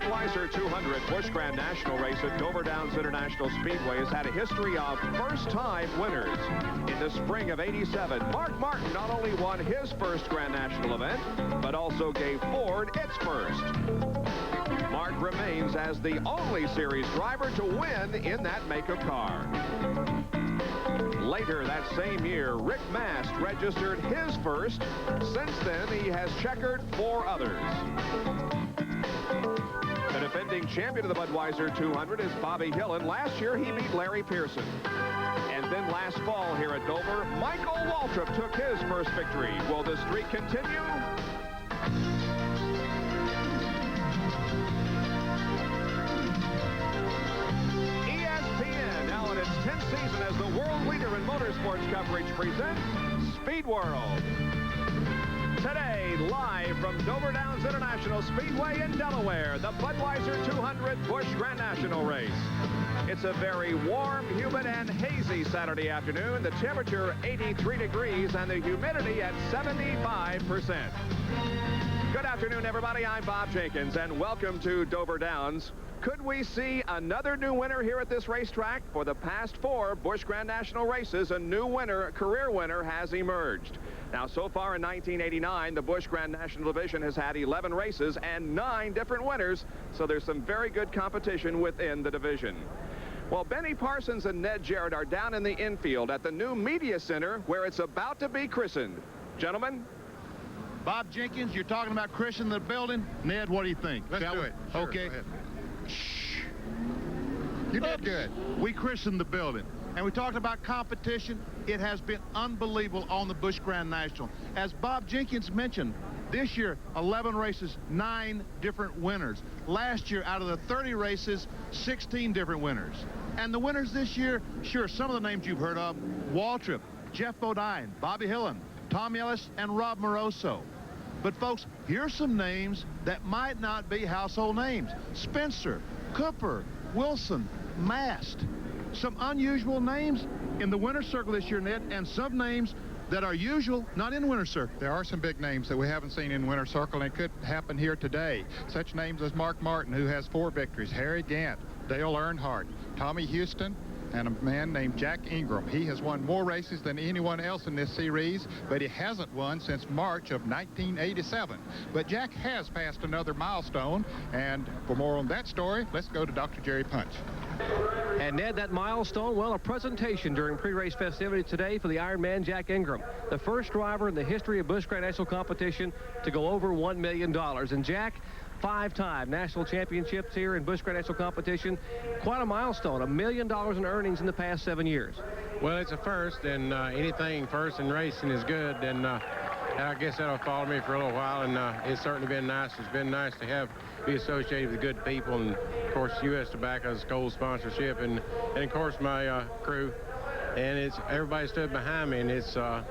Budweiser 200 Busch Grand National race at Dover Downs International Speedway has had a history of first-time winners. In the spring of '87, Mark Martin not only won his first Grand National event, but also gave Ford its first. Mark remains as the only series driver to win in that make of car. Later that same year, Rick Mast registered his first. Since then, he has checkered 4 others. The defending champion of the Budweiser 200 is Bobby Hillin. Last year, he beat Larry Pearson. And then last fall here at Dover, Michael Waltrip took his first victory. Will the streak continue? ESPN, now in its 10th season as the world leader in motorsports coverage, presents Speed World. Today, live from Dover Downs International Speedway in Delaware, the Budweiser 200 Busch Grand National race. It's a very warm, humid, and hazy Saturday afternoon. The temperature 83 degrees and the humidity at 75%. Good afternoon, everybody. I'm Bob Jenkins, and welcome to Dover Downs. Could we see another new winner here at this racetrack? For the past 4 Busch Grand National races, a new winner, career winner, has emerged. Now, so far in 1989, the Busch Grand National Division has had 11 races and 9 different winners, so there's some very good competition within the division. Well, Benny Parsons and Ned Jarrett are down in the infield at the new Media Center where it's about to be christened. Gentlemen? Bob Jenkins, you're talking about christening the building. Ned, what do you think? Let's do it. Sure, okay. go ahead. Shh. You did good. We christened the building. And we talked about competition. It has been unbelievable on the Busch Grand National. As Bob Jenkins mentioned, this year, 11 races, 9 different winners. Last year, out of the 30 races, 16 different winners. And the winners this year, sure, some of the names you've heard of: Waltrip, Jeff Bodine, Bobby Hillin, Tom Ellis, and Rob Moroso. But folks, here's some names that might not be household names: Spencer, Cooper, Wilson, Mast. Some unusual names in the winner's circle this year, Ned, and some names that are usual, not in winner's circle. There are some big names that we haven't seen in winner's circle, and it could happen here today. Such names as Mark Martin, who has 4 victories, Harry Gant, Dale Earnhardt, Tommy Houston, and a man named Jack Ingram. He has won more races than anyone else in this series, but he hasn't won since March of 1987. But Jack has passed another milestone, and for more on that story, let's go to Dr. Jerry Punch. And Ned, that milestone, well, a presentation during pre-race festivities today for the Ironman Jack Ingram, the first driver in the history of Busch Grand National competition to go over $1 million. And Jack, 5-time national championships here in Busch Grand National competition. Quite a milestone, $1 million in earnings in the past 7 years. Well, it's a first, and anything first in racing is good, and I guess that'll follow me for a little while, and it's certainly been nice. It's been nice to be associated with good people, and of course U.S. Tobacco's gold sponsorship, and of course my crew, and everybody stood behind me, and I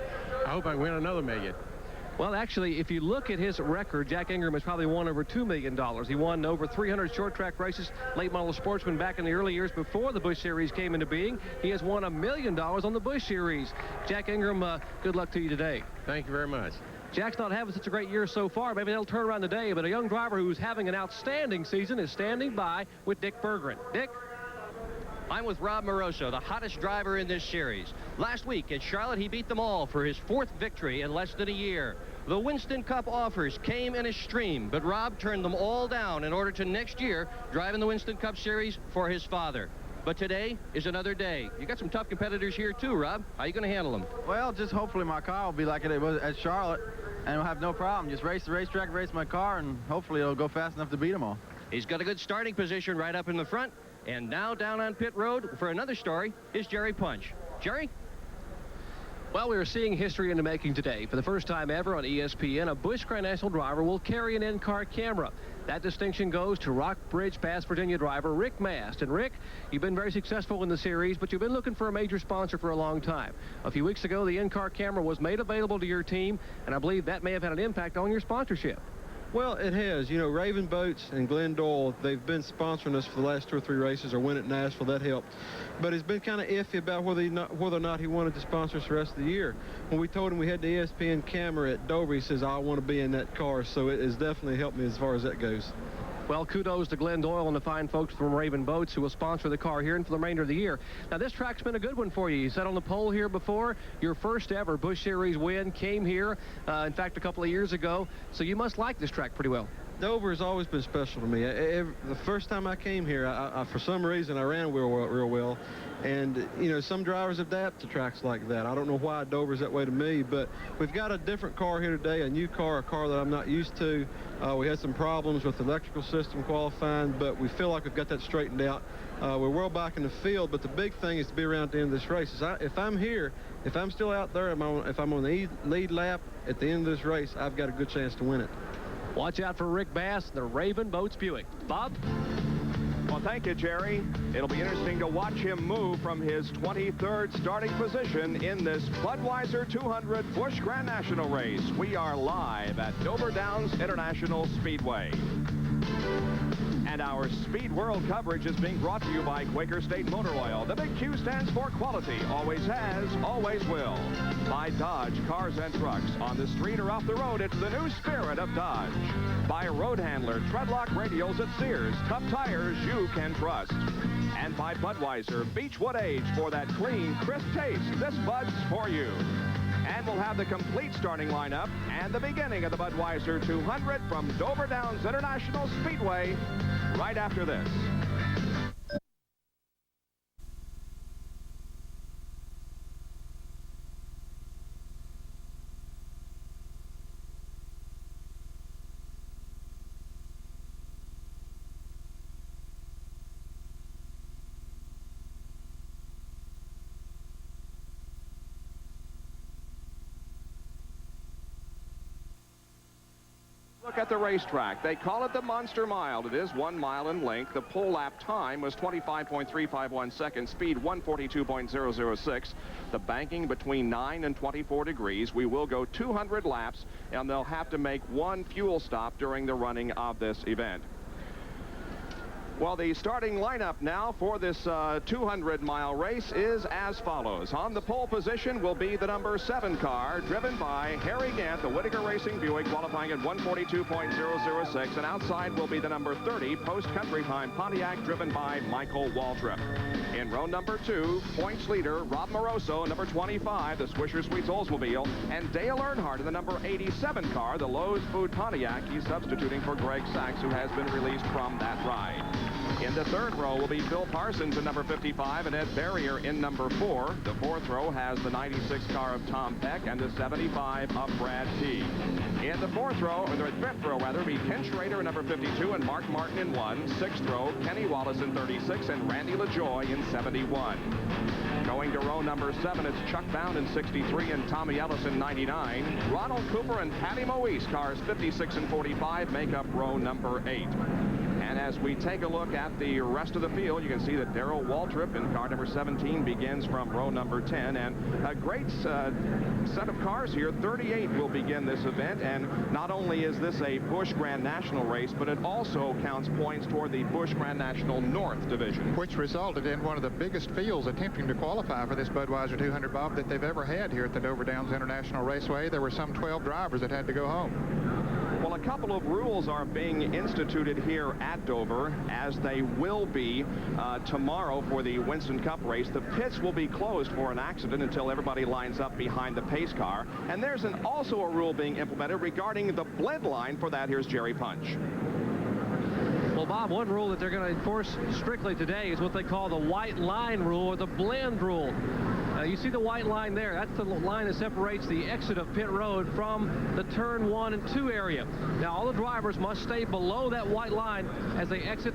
hope I can win another $1 million. Well, actually, if you look at his record, Jack Ingram has probably won over $2 million. He won over 300 short-track races, late model sportsman back in the early years before the Busch Series came into being. He has won $1 million on the Busch Series. Jack Ingram, good luck to you today. Thank you very much. Jack's not having such a great year so far. Maybe that'll turn around today, but a young driver who's having an outstanding season is standing by with Dick Berggren. Dick? I'm with Rob Moroso, the hottest driver in this series. Last week at Charlotte, he beat them all for his 4th victory in less than a year. The Winston Cup offers came in a stream, but Rob turned them all down in order to next year drive in the Winston Cup Series for his father. But today is another day. You got some tough competitors here too, Rob. How are you going to handle them? Well, just hopefully my car will be like it was at Charlotte, and we'll have no problem. Just race the racetrack, race my car, and hopefully it'll go fast enough to beat them all. He's got a good starting position right up in the front. And now down on pit road for another story is Jerry Punch. Jerry? Well, we are seeing history in the making today. For the first time ever on ESPN, a Busch Grand National driver will carry an in-car camera. That distinction goes to Rockbridge Pass, Virginia driver Rick Mast. And Rick, you've been very successful in the series, but you've been looking for a major sponsor for a long time. A few weeks ago, the in-car camera was made available to your team, and I believe that may have had an impact on your sponsorship. Well, it has. You know, Raven Boats and Glenn Doyle, they've been sponsoring us for the last 2 or 3 races, or win at Nashville. That helped. But it's been kind of iffy about whether or not he wanted to sponsor us the rest of the year. When we told him we had the ESPN camera at Dover, he says, I want to be in that car. So it has definitely helped me as far as that goes. Well, kudos to Glenn Doyle and the fine folks from Raven Boats who will sponsor the car here and for the remainder of the year. Now, this track's been a good one for you. You sat on the pole here before. Your first ever Busch Series win came here, in fact, a couple of years ago. So you must like this track pretty well. Dover has always been special to me. The first time I came here, I for some reason, I ran real well. And, you know, some drivers adapt to tracks like that. I don't know why Dover's that way to me, but we've got a different car here today, a new car, a car that I'm not used to. We had some problems with the electrical system qualifying, but we feel like we've got that straightened out. We're well back in the field, but the big thing is to be around at the end of this race. If I'm here, if I'm still out there, if I'm on the lead lap at the end of this race, I've got a good chance to win it. Watch out for Rick Bass, the Raven Boats Buick. Bob? Well, thank you, Jerry. It'll be interesting to watch him move from his 23rd starting position in this Budweiser 200 Busch Grand National race. We are live at Dover Downs International Speedway. And our Speed World coverage is being brought to you by Quaker State Motor Oil. The big Q stands for quality, always has, always will. By Dodge Cars and Trucks. On the street or off the road, it's the new spirit of Dodge. By Road Handler, Treadlock Radials at Sears. Tough tires you can trust. And by Budweiser, Beechwood Age for that clean, crisp taste. This Bud's for you. And we'll have the complete starting lineup and the beginning of the Budweiser 200 from Dover Downs International Speedway right after this. Look at the racetrack. They call it the Monster Mile. It is 1 mile in length. The pole lap time was 25.351 seconds, speed 142.006. The banking between 9 and 24 degrees. We will go 200 laps, and they'll have to make one fuel stop during the running of this event. Well, the starting lineup now for this 200-mile race is as follows. On the pole position will be the number 7 car, driven by Harry Gant, the Whitaker Racing Buick, qualifying at 142.006. And outside will be the number 30, post-country time Pontiac, driven by Michael Waltrip. In row number 2, points leader Rob Moroso, number 25, the Swisher Sweets Oldsmobile, and Dale Earnhardt in the number 87 car, the Lowe's Food Pontiac. He's substituting for Greg Sachs, who has been released from that ride. In the third row will be Phil Parsons in number 55 and Ed Barrier in number 4. The fourth row has the 96 car of Tom Peck and the 75 of Brad T. In the fourth row, or the fifth row rather, will be Ken Schrader in number 52 and Mark Martin in 1. Sixth row, Kenny Wallace in 36 and Randy LaJoy in 71. Going to row number 7, it's Chuck Bound in 63 and Tommy Ellis in 99. Ronald Cooper and Patty Moise, cars 56 and 45, make up row number 8. And as we take a look at the rest of the field, you can see that Darrell Waltrip in car number 17 begins from row number 10. And a great set of cars here. 38 will begin this event. And not only is this a Busch Grand National race, but it also counts points toward the Busch Grand National North Division. Which resulted in one of the biggest fields attempting to qualify for this Budweiser 200, Bob, that they've ever had here at the Dover Downs International Raceway. There were some 12 drivers that had to go home. Well, a couple of rules are being instituted here at Dover, as they will be tomorrow for the Winston Cup race. The pits will be closed for an accident until everybody lines up behind the pace car. And there's also a rule being implemented regarding the blend line. For that, here's Jerry Punch. Well, Bob, one rule that they're going to enforce strictly today is what they call the white line rule, or the blend rule. You see the white line there. That's the line that separates the exit of pit road from the turn 1 and 2 area. Now, all the drivers must stay below that white line as they exit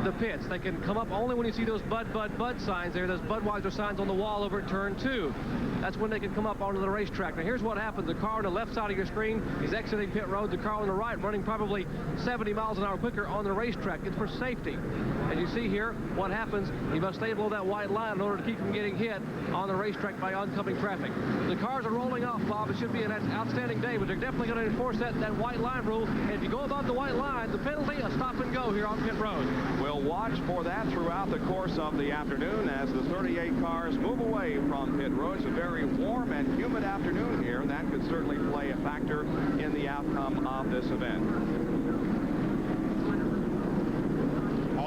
the pits. They can come up only when you see those Bud signs there, those Budweiser signs on the wall over at turn 2. That's when they can come up onto the racetrack. Now, here's what happens. The car on the left side of your screen is exiting pit road. The car on the right running probably 70 miles an hour quicker on the racetrack. It's for safety. As you see here, what happens, you must stay below that white line in order to keep from getting hit on the racetrack by oncoming traffic. The cars are rolling off, Bob. It should be an outstanding day, but they're definitely going to enforce that white line rule. And if you go above the white line, the penalty, a stop and go here on pit road. We'll watch for that throughout the course of the afternoon as the 38 cars move away from pit road. It's a very warm and humid afternoon here, and that could certainly play a factor in the outcome of this event.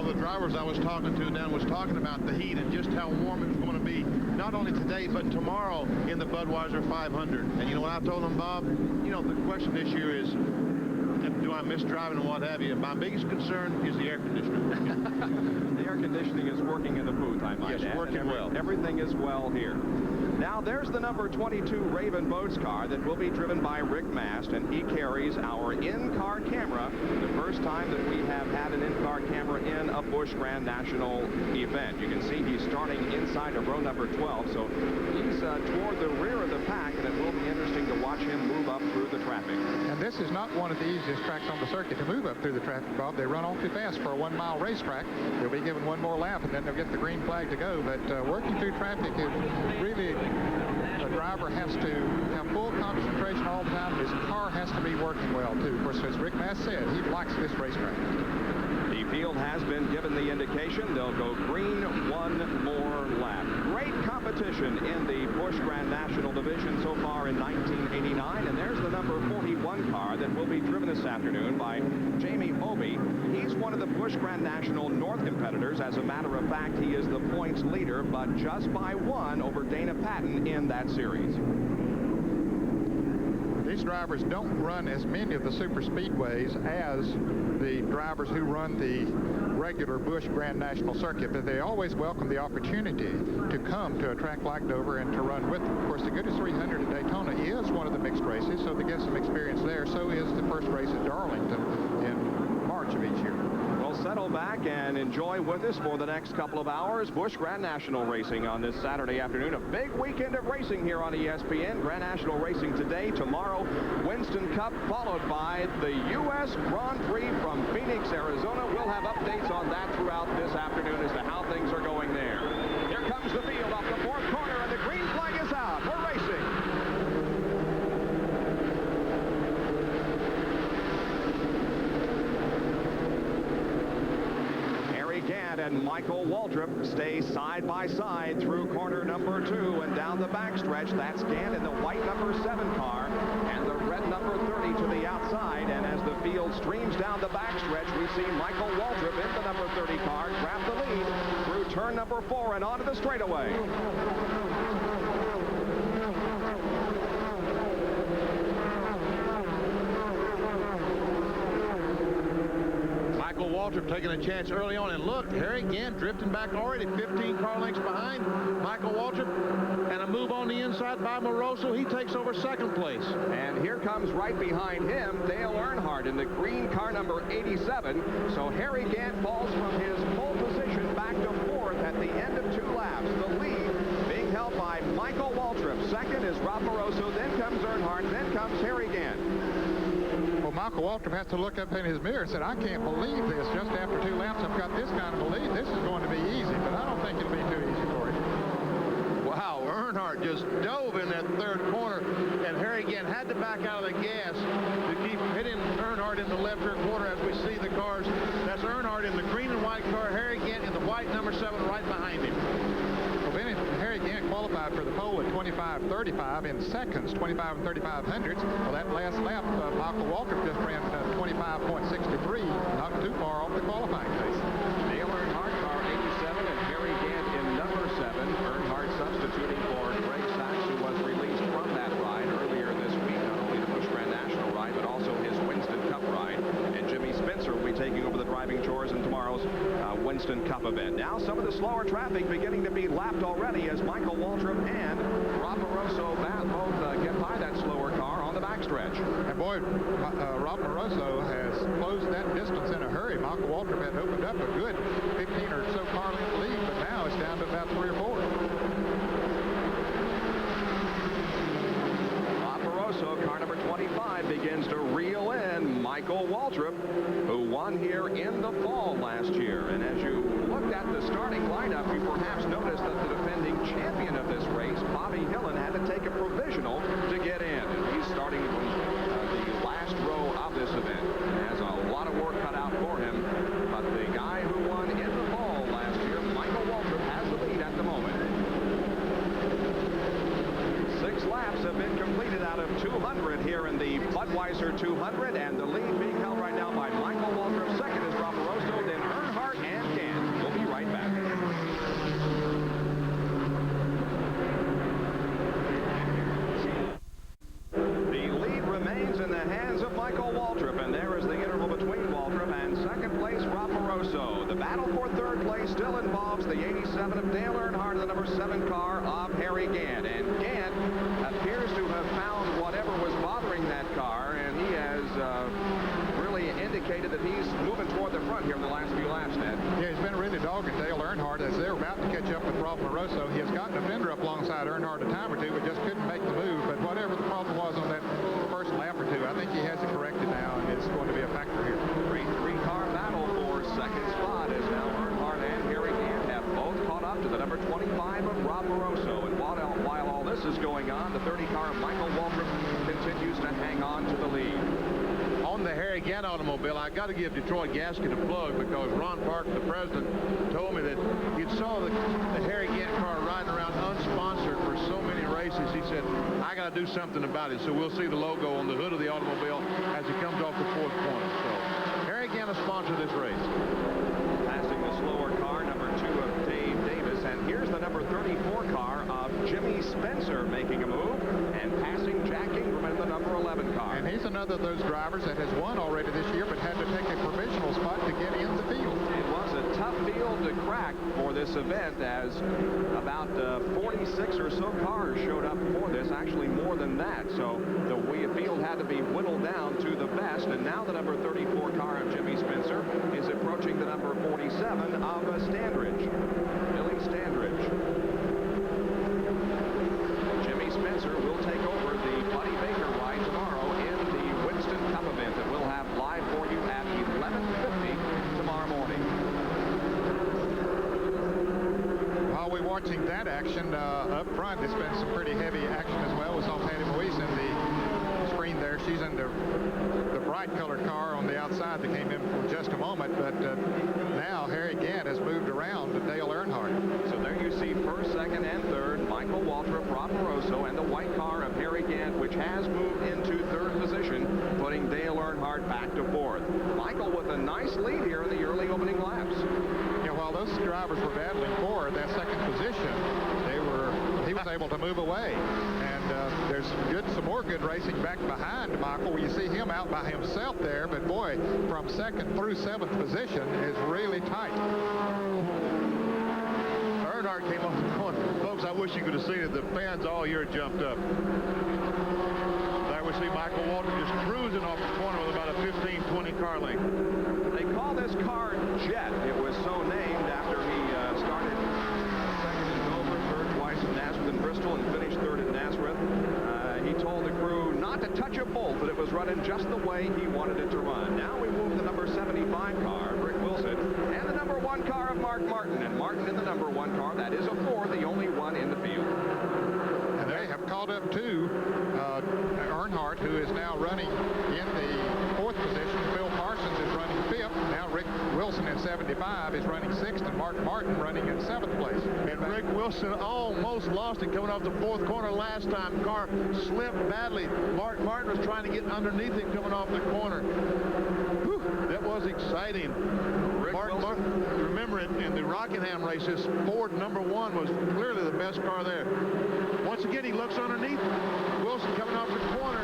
of the drivers I was talking to then was talking about the heat and just how warm it was going to be, not only today, but tomorrow in the Budweiser 500. And you know what I told him, Bob? You know, the question this year is, do I miss driving and what have you? My biggest concern is the air conditioning. The air conditioning is working in the booth, I might add. Yes, working well. Everything is well here. Now, there's the number 22 Raven Boats car that will be driven by Rick Mast, and he carries our in-car camera. The first time that we have had an in-car camera in a Busch Grand National event. You can see he's starting inside of row number 12, so he's toward the rear of the pack, and it will be interesting to watch him move up through the traffic. And this is not one of the easiest tracks on the circuit to move up through the traffic, Bob. They run off too fast for a 1-mile racetrack. They'll be given one more lap, and then they'll get the green flag to go. But working through traffic is really, the driver has to have full concentration all the time. His car has to be working well, too. Of course, as Rick Mast said, he likes this racetrack. The field has been given the indication they'll go green one more lap. Great competition in the Busch Grand National Division so far in 1989, and there's the number 41 car that will be driven this afternoon by Jamie Obey. He's one of the Busch Grand National North competitors. As a matter of fact, he is the points leader, but just by one over Dana Patton in that series. These drivers don't run as many of the super speedways as the drivers who run the regular Busch Grand National Circuit, but they always welcome the opportunity to come to a track like Dover and to run with them. Of course, the Goodyear 300 at Daytona is one of the mixed races, so they get some experience there. So is the first race at Darlington in March of each year. Well, settle back and enjoy with us for the next couple of hours. Busch Grand National racing on this Saturday afternoon. A big weekend of racing here on ESPN. Grand National racing today, tomorrow, Winston Cup, followed by the U.S. Grand Prix from Phoenix, Arizona. We'll have updates on that throughout this afternoon as to how things are going there. Here comes the field off the fourth corner, and the green flag is out. We're racing. And Michael Waltrip stay side by side through corner number 2 and down the backstretch. That's Gant in the white number 7 car and the red number 30 to the outside. And as the field streams down the backstretch, we see Michael Waltrip in the number 30 car grab the lead through turn number 4 and onto the straightaway. Michael Waltrip taking a chance early on, and look, Harry Gant drifting back already, 15 car lengths behind Michael Waltrip, and a move on the inside by Moroso. He takes over second place. And here comes right behind him Dale Earnhardt in the green car number 87. So Harry Gant falls from his pole position back to 4th at the end of 2 laps. The lead being held by Michael Waltrip. Second is Rob Moroso, then comes Earnhardt, then comes Harry Gant. Well, Michael Waltrip has to look up in his mirror and said, I can't believe this. Just after 2 laps, I've got this kind of a lead. This is going to be easy, but I don't think it'll be too easy for him. Wow, Earnhardt just dove in that third corner, and Harry Gant had to back out of the gas to keep hitting Earnhardt in the left rear quarter as we see the cars. That's Earnhardt in the green and white car, Harry Gant in the white number 7 right behind him. Well, Benny, Harry Gant qualified for the pole at 25.35 in seconds, 25 and 35 hundredths. Well, that last lap, Michael Waltrip just ran 25.63, not too far off the qualifying pace. Dale Earnhardt, car 87, and Harry Gant in number 7. Earnhardt substituting for Greg Sachs, who was released from that ride earlier this week. Not only the Busch Grand National ride, but also his Winston Cup ride. And Jimmy Spencer will be taking over the driving chores in tomorrow's Winston Cup event. Now some of the slower traffic beginning to be lapped already as Michael Waltrip and Rob Moroso both get by that slower car on the backstretch. And boy, Rob Moroso has closed that distance in a hurry. Michael Waltrip had opened up a good 15 or so car length lead, but now it's down to about 3 or 4. Rob Moroso, car number 25, begins to reel in Michael Waltrip, who won here in the fall last year. And as you looked at the starting lineup, you perhaps noticed that the defending champion of this race, Bobby Hillen, had to take a provisional to get in. And he's starting from the last row of this event. Has a lot of work cut out for him. But the guy who won in the fall last year, Michael Waltrip, has the lead at the moment. 6 laps have been completed out of 200 here in the Budweiser 200, and the lead being held right now by Michael Waltrip. Second is Rob Moroso, then Earnhardt and Gant. remains in the hands of Michael Waltrip, and there is the interval between Waltrip and second place Rob Moroso. The battle for third place still involves the 87 of Dale Earnhardt and the number 7 car of Harry Gant. And Gant appears to have found whatever was bothering that car, and he has really indicated that he's moving toward the front here in the last few laps, Ned. Yeah, he's been really dogging Dale Earnhardt as they're about to catch up with Rob Moroso. He has gotten a fender up alongside Earnhardt a time or two, but just couldn't make the move. But whatever the problem was on that first lap or two, I think he has it corrected now, and it's going to be a factor here. Great three-car battle for second spot as now Earnhardt and Harry Gant have both caught up to the number 25 of Rob Moroso. And while all this is going on, the 30-car Michael Waltrip continues to hang on to the lead. On the Harry Gant automobile, I got to give Detroit Gasket a plug because Ron Park, the president, told me that you saw the Harry Gant car riding around unsponsored for so many races. He said, I got to do something about it. So we'll see the logo on the hood of the automobile as it comes off the fourth corner. So Harry Gant will sponsor this race. Passing the slower car, number 2 of Dave Davis. And here's the number 34 car of Jimmy Spencer making a move and passing Jack Ingram in the number 11 car. And he's another of those drivers that has won already this year, but had to take a provisional spot to get in the field. It was a tough field to crack for this event, as about 46 or so cars showed up for this, actually more than that. So the field had to be whittled down to the best, and now the number 34 car of Jimmy Spencer is approaching the number 47 of Standridge, Billy Standridge. Jimmy Spencer will take over the Buddy Baker ride tomorrow in the Winston Cup event that we'll have live for you at 11:50 tomorrow morning. While we're watching that action up front, there's been some pretty heavy action as well. We saw Patty Moise in the screen there. She's in the bright colored car on the outside that came in for just a moment, but now Harry Gant has moved around to Dale Earnhardt. So there you see first, second, and third, Michael Waltrip, Rob Moroso, and the white car of Harry Gant, which has moved into third position, putting Dale Earnhardt back to fourth. Michael with a nice lead here in the early opening laps. Yeah, while those drivers were battling for that second position, he was able to move away. And there's some more good racing back behind Michael, where you see him out by himself there, but boy, from second through 7th position is really tight. Earnhardt came off the corner. Folks, I wish you could have seen it. The fans all year jumped up. There we see Michael Waltrip just cruising off the corner with about a 15-20 car length. They call this car Jet. It was so named after he started second in Dover, third twice in Nazareth and Bristol, and finished third in Nazareth. He told the crew not to touch a bolt, that it was running just the way he wanted it to run. Now we move the number 75 car, Rick Wilson, and the number 1 car of Mark Martin. And Martin in the number 1 car, that is a Ford, the only one in the field. And they have caught up to Earnhardt, who is now running in the 4th position. Phil Parsons is running 5th. Now Rick Wilson in 75 is running 6th, and Mark Martin running in 7th place. And Rick Wilson almost lost it coming off the 4th corner last time. Car slipped badly. Mark Martin was trying to get underneath him coming off the corner. Whew, that was exciting. Mark Martin, remember in the Rockingham races, Ford number 1 was clearly the best car there. Once again, he looks underneath. Wilson coming off the corner,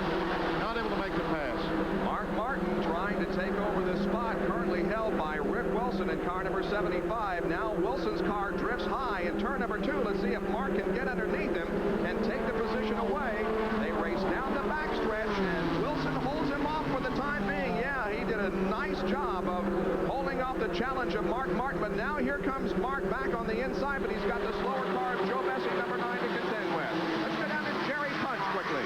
not able to make the pass. Mark Martin trying to take over the spot currently held by Rick Wilson in car number 75. Now Wilson's car drifts high in turn number 2. Let's see if Mark can get underneath him and take the position away. They race down the backstretch, and Wilson holds him off for the time being. Yeah, he did a nice job of holding off the challenge of Mark Martin, but now here comes Mark back on the inside, but he's got the slower car of Joe Bessie, number 9, to contend with. Let's go down to Jerry Punch quickly.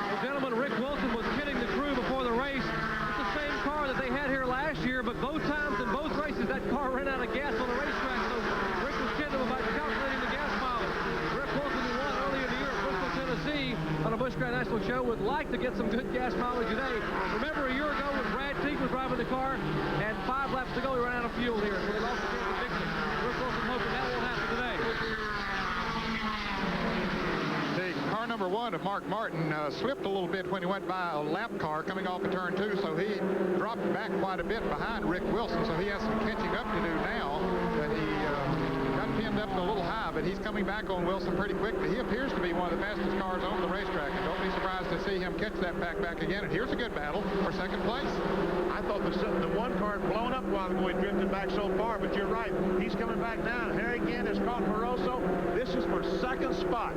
Well, gentlemen, Rick Wilson was kidding the crew before the race. It's the same car that they had here last year, but both times in both races, that car ran out of gas on the racetrack, so Rick was kidding him about calculating the gas mileage. Rick Wilson, who won earlier in the year at Bristol, Tennessee, on a Busch Grand National show, would like to get some good gas mileage today. Remember a year ago when Brad Teague was driving the car, and 5 laps to go, he ran out of fuel here, so they lost the chance of victory. Rick Wilson hoping that won't happen today. Car number 1 of Mark Martin slipped a little bit when he went by a lap car coming off of turn 2, so he dropped back quite a bit behind Rick Wilson, so he has some catching up to do now. But he got end up a little high, but he's coming back on Wilson pretty quickly. He appears to be one of the fastest cars on the racetrack, and don't be surprised to see him catch that pack back again. And here's a good battle for second place. I thought the one car had blown up a while ago. He drifted back so far, but you're right. He's coming back down. Harry Gant has caught Moroso. This is for second spot.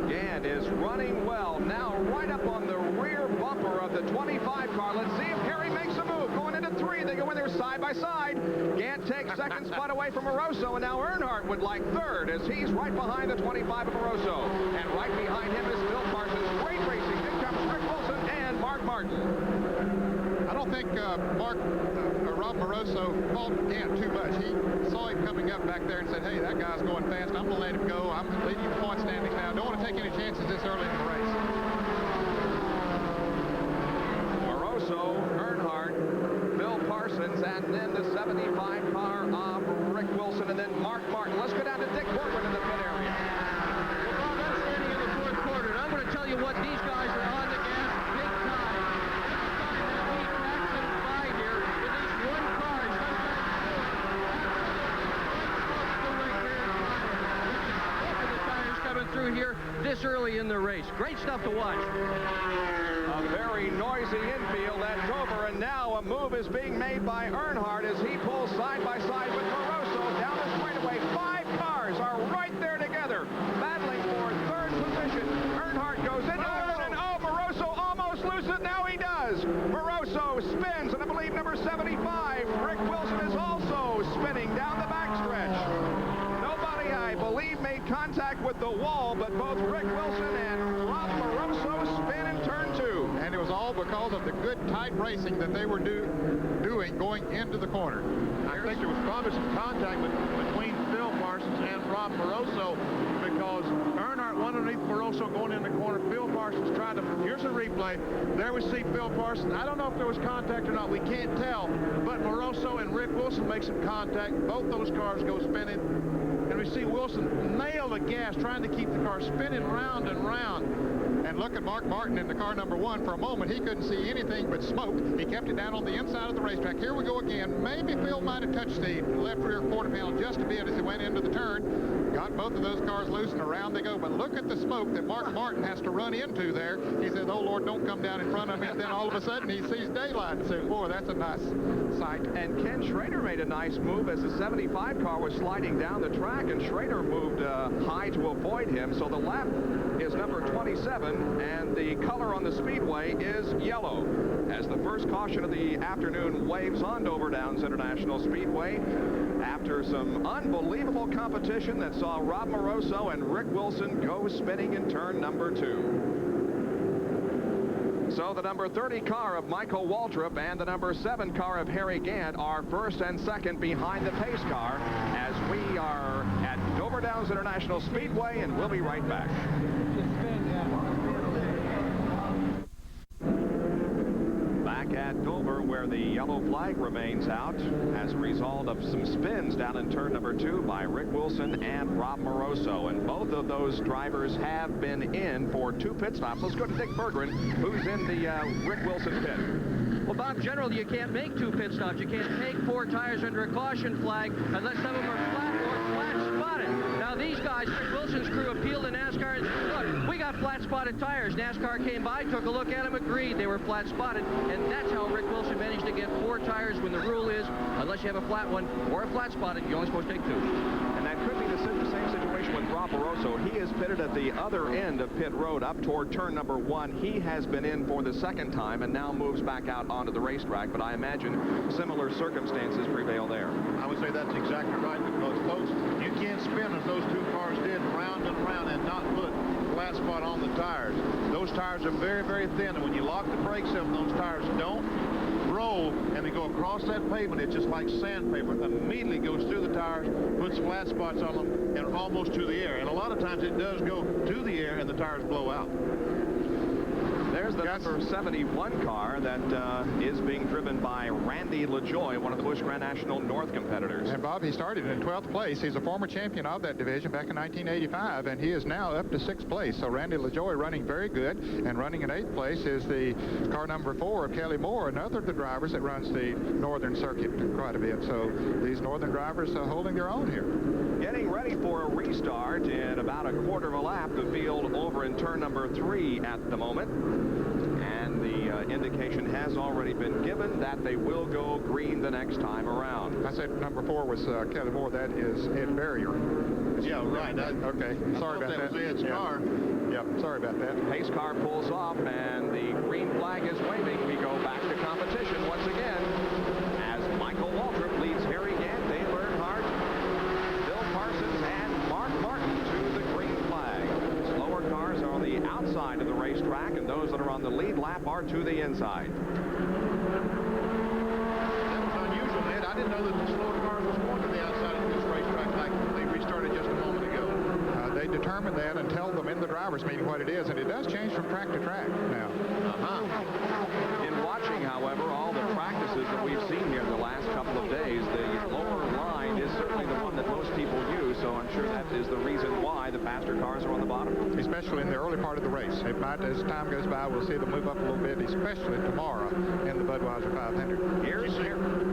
Gant is running well. Now right up on the rear bumper of the 25 car. Let's see if Harry makes a move. Going into 3. They go in there side by side. Gant takes second spot away from Moroso, and now Earnhardt would like third as he's right behind the 25 of Moroso. And right behind him is Phil Parsons. Great racing. Then comes Rick Wilson and Mark Martin. I don't think Rob Moroso faulted Gant too much. He saw him coming up back there and said, hey, that guy's going fast. I'm going to let him go. I'm leading the point standings now. Don't want to take any chances this early in the race. Moroso, Earnhardt, Phil Parsons, and then the 75 car of Rick Wilson, and then Mark Martin. Let's go down to Dick Bergman in the pit area. Well, Bob, I'm standing in the fourth quarter, and I'm going to tell you what, these guys are on the gas big time. Through here this early in the race. Great stuff to watch. A very noisy infield at Dover, and now a move is being made by Earnhardt as he pulls side by side with Moroso down the straightaway. 5 cars are right there together, battling for third position. Earnhardt goes into the pit, and Moroso almost loses it. Now he does. Moroso spins, and I believe number 75, Rick Wilson, is also spinning down the backstretch. Nobody, I believe, made contact with the wall, but both Rick Wilson and Rob Moroso spin in turn 2. And it was all because of the good, tight racing that they were doing going into the corner. I think there was probably some contact between Phil Parsons and Rob Moroso because Earnhardt went underneath Moroso going in the corner. Phil Parsons tried to, here's a replay. There we see Phil Parsons. I don't know if there was contact or not. We can't tell. But Moroso and Rick Wilson make some contact. Both those cars go spinning. And we see Wilson nail the gas, trying to keep the car spinning round and round. And look at Mark Martin in the car number 1. For a moment, he couldn't see anything but smoke. He kept it down on the inside of the racetrack. Here we go again. Maybe Phil might have touched the left rear quarter panel just a bit as he went into the turn. Got both of those cars loose, and around they go. But look at the smoke that Mark Martin has to run into there. He says, oh, Lord, don't come down in front of me. And then all of a sudden, he sees daylight and says, boy, that's a nice sight. And Ken Schrader made a nice move as the 75 car was sliding down the track, and Schrader moved high to avoid him. So the lap is number 27, and the color on the Speedway is yellow. As the first caution of the afternoon waves on Dover Downs International Speedway after some unbelievable competition that saw Rob Moroso and Rick Wilson go spinning in turn number 2. So the number 30 car of Michael Waltrip and the number 7 car of Harry Gant are first and second behind the pace car as we are at Dover Downs International Speedway, and we'll be right back. Back at Dover, where the yellow flag remains out as a result of some spins down in turn number 2 by Rick Wilson and Rob Moroso. And both of those drivers have been in for 2 pit stops. Let's go to Dick Berggren, who's in the Rick Wilson pit. Well, Bob, generally you can't make 2 pit stops. You can't take 4 tires under a caution flag unless some of them are flat or flat spotted. Now these guys, Rick Wilson's crew, appealed to NASCAR and said, look, we got flat spotted tires. NASCAR came by, took a look at them, agreed they were flat spotted, and that's how Rick Wilson managed to get 4 tires when the rule is, unless you have a flat one or a flat spotted, you're only supposed to take 2. And that could be the same situation with Rob Moroso. He is pitted at the other end of pit road up toward turn number 1. He has been in for the second time and now moves back out onto the racetrack, but I imagine similar circumstances prevail there. I would say that's exactly right, because folks, you can't spin as those 2 cars did round and round and not put flat spot on the tires. Those tires are very, very thin, and when you lock the brakes up, those tires don't roll and they go across that pavement. It's just like sandpaper. Immediately goes through the tires, puts flat spots on them, and almost to the air. And a lot of times it does go to the air and the tires blow out. There's the number 71 car that is being driven by Randy LaJoie, one of the Busch Grand National North competitors. And Bob, he started in 12th place. He's a former champion of that division back in 1985, and he is now up to 6th place. So Randy LaJoie running very good, and running in 8th place is the car number 4 of Kelly Moore, another of the drivers that runs the Northern Circuit quite a bit. So these Northern drivers are holding their own here. Getting ready for a restart in about a quarter of a lap. The field over in turn number 3 at the moment. And the indication has already been given that they will go green the next time around. I said number 4 was Kelly Moore. That is Ed Barrier. Yeah, right. Okay. Sorry about that. That was Ed's car. Yep. Sorry about that. Pace car pulls off, and the green flag is waving. We go back to competition once again as Michael Waltrip leads Harry Gant, Dave Earnhardt, Bill Parsons, and Mark Martin to the green flag. Slower cars are on the outside of the racetrack, and those that are on the lead lap are to the inside. That was unusual, Ed. I didn't know that the slower cars was going to the outside of this racetrack like they restarted just a moment ago. They determine that and tell them in the driver's meeting what it is, and it does change from track to track now. In watching, however, all the practices that we've seen here the last couple of days, the lower line is certainly the one that most people use, so I'm sure that is the reason why the faster cars are on the bottom. Especially in the early part of the race. It might, as time goes by, we'll see them move up a little bit, especially tomorrow in the Budweiser 500. Here's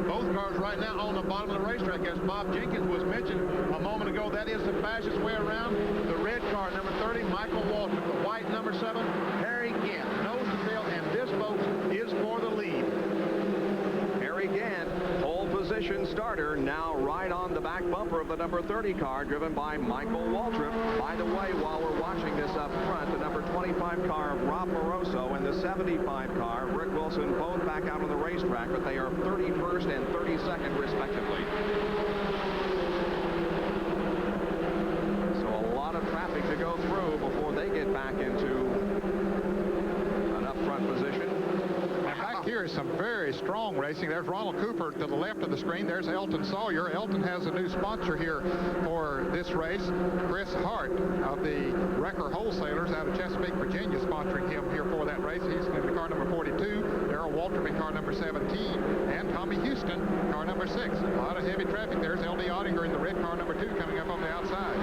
both cars right now on the bottom of the racetrack. As Bob Jenkins was mentioned a moment ago, that is the fastest way around. The red car, number 30, Michael Waltrip. The white, number 7, Harry Gant. Nose to tail, and this, folks, is for the lead. Harry Gant, pole position starter, now right on the back bumper of the number 30 car, driven by Michael Waltrip. By the way, while we're watching this up front, the number 25 car of Rob Moroso and the 75 car of Rick Wilson both back out on the racetrack, but they are 31st and 32nd respectively. So a lot of traffic to go through before they get back into an up front position. Back here is some very strong racing. There's Ronald Cooper to the left of the screen. There's Elton Sawyer. Elton has a new sponsor here for this race. Chris Hart of the Wrecker Wholesalers out of Chesapeake, Virginia, sponsoring him here for that race. He's in the car number 42. Darrell Waltrip in car number 17. And Tommy Houston, car number 6. A lot of heavy traffic. There's L.D. Ottinger in the red car number 2 coming up on the outside.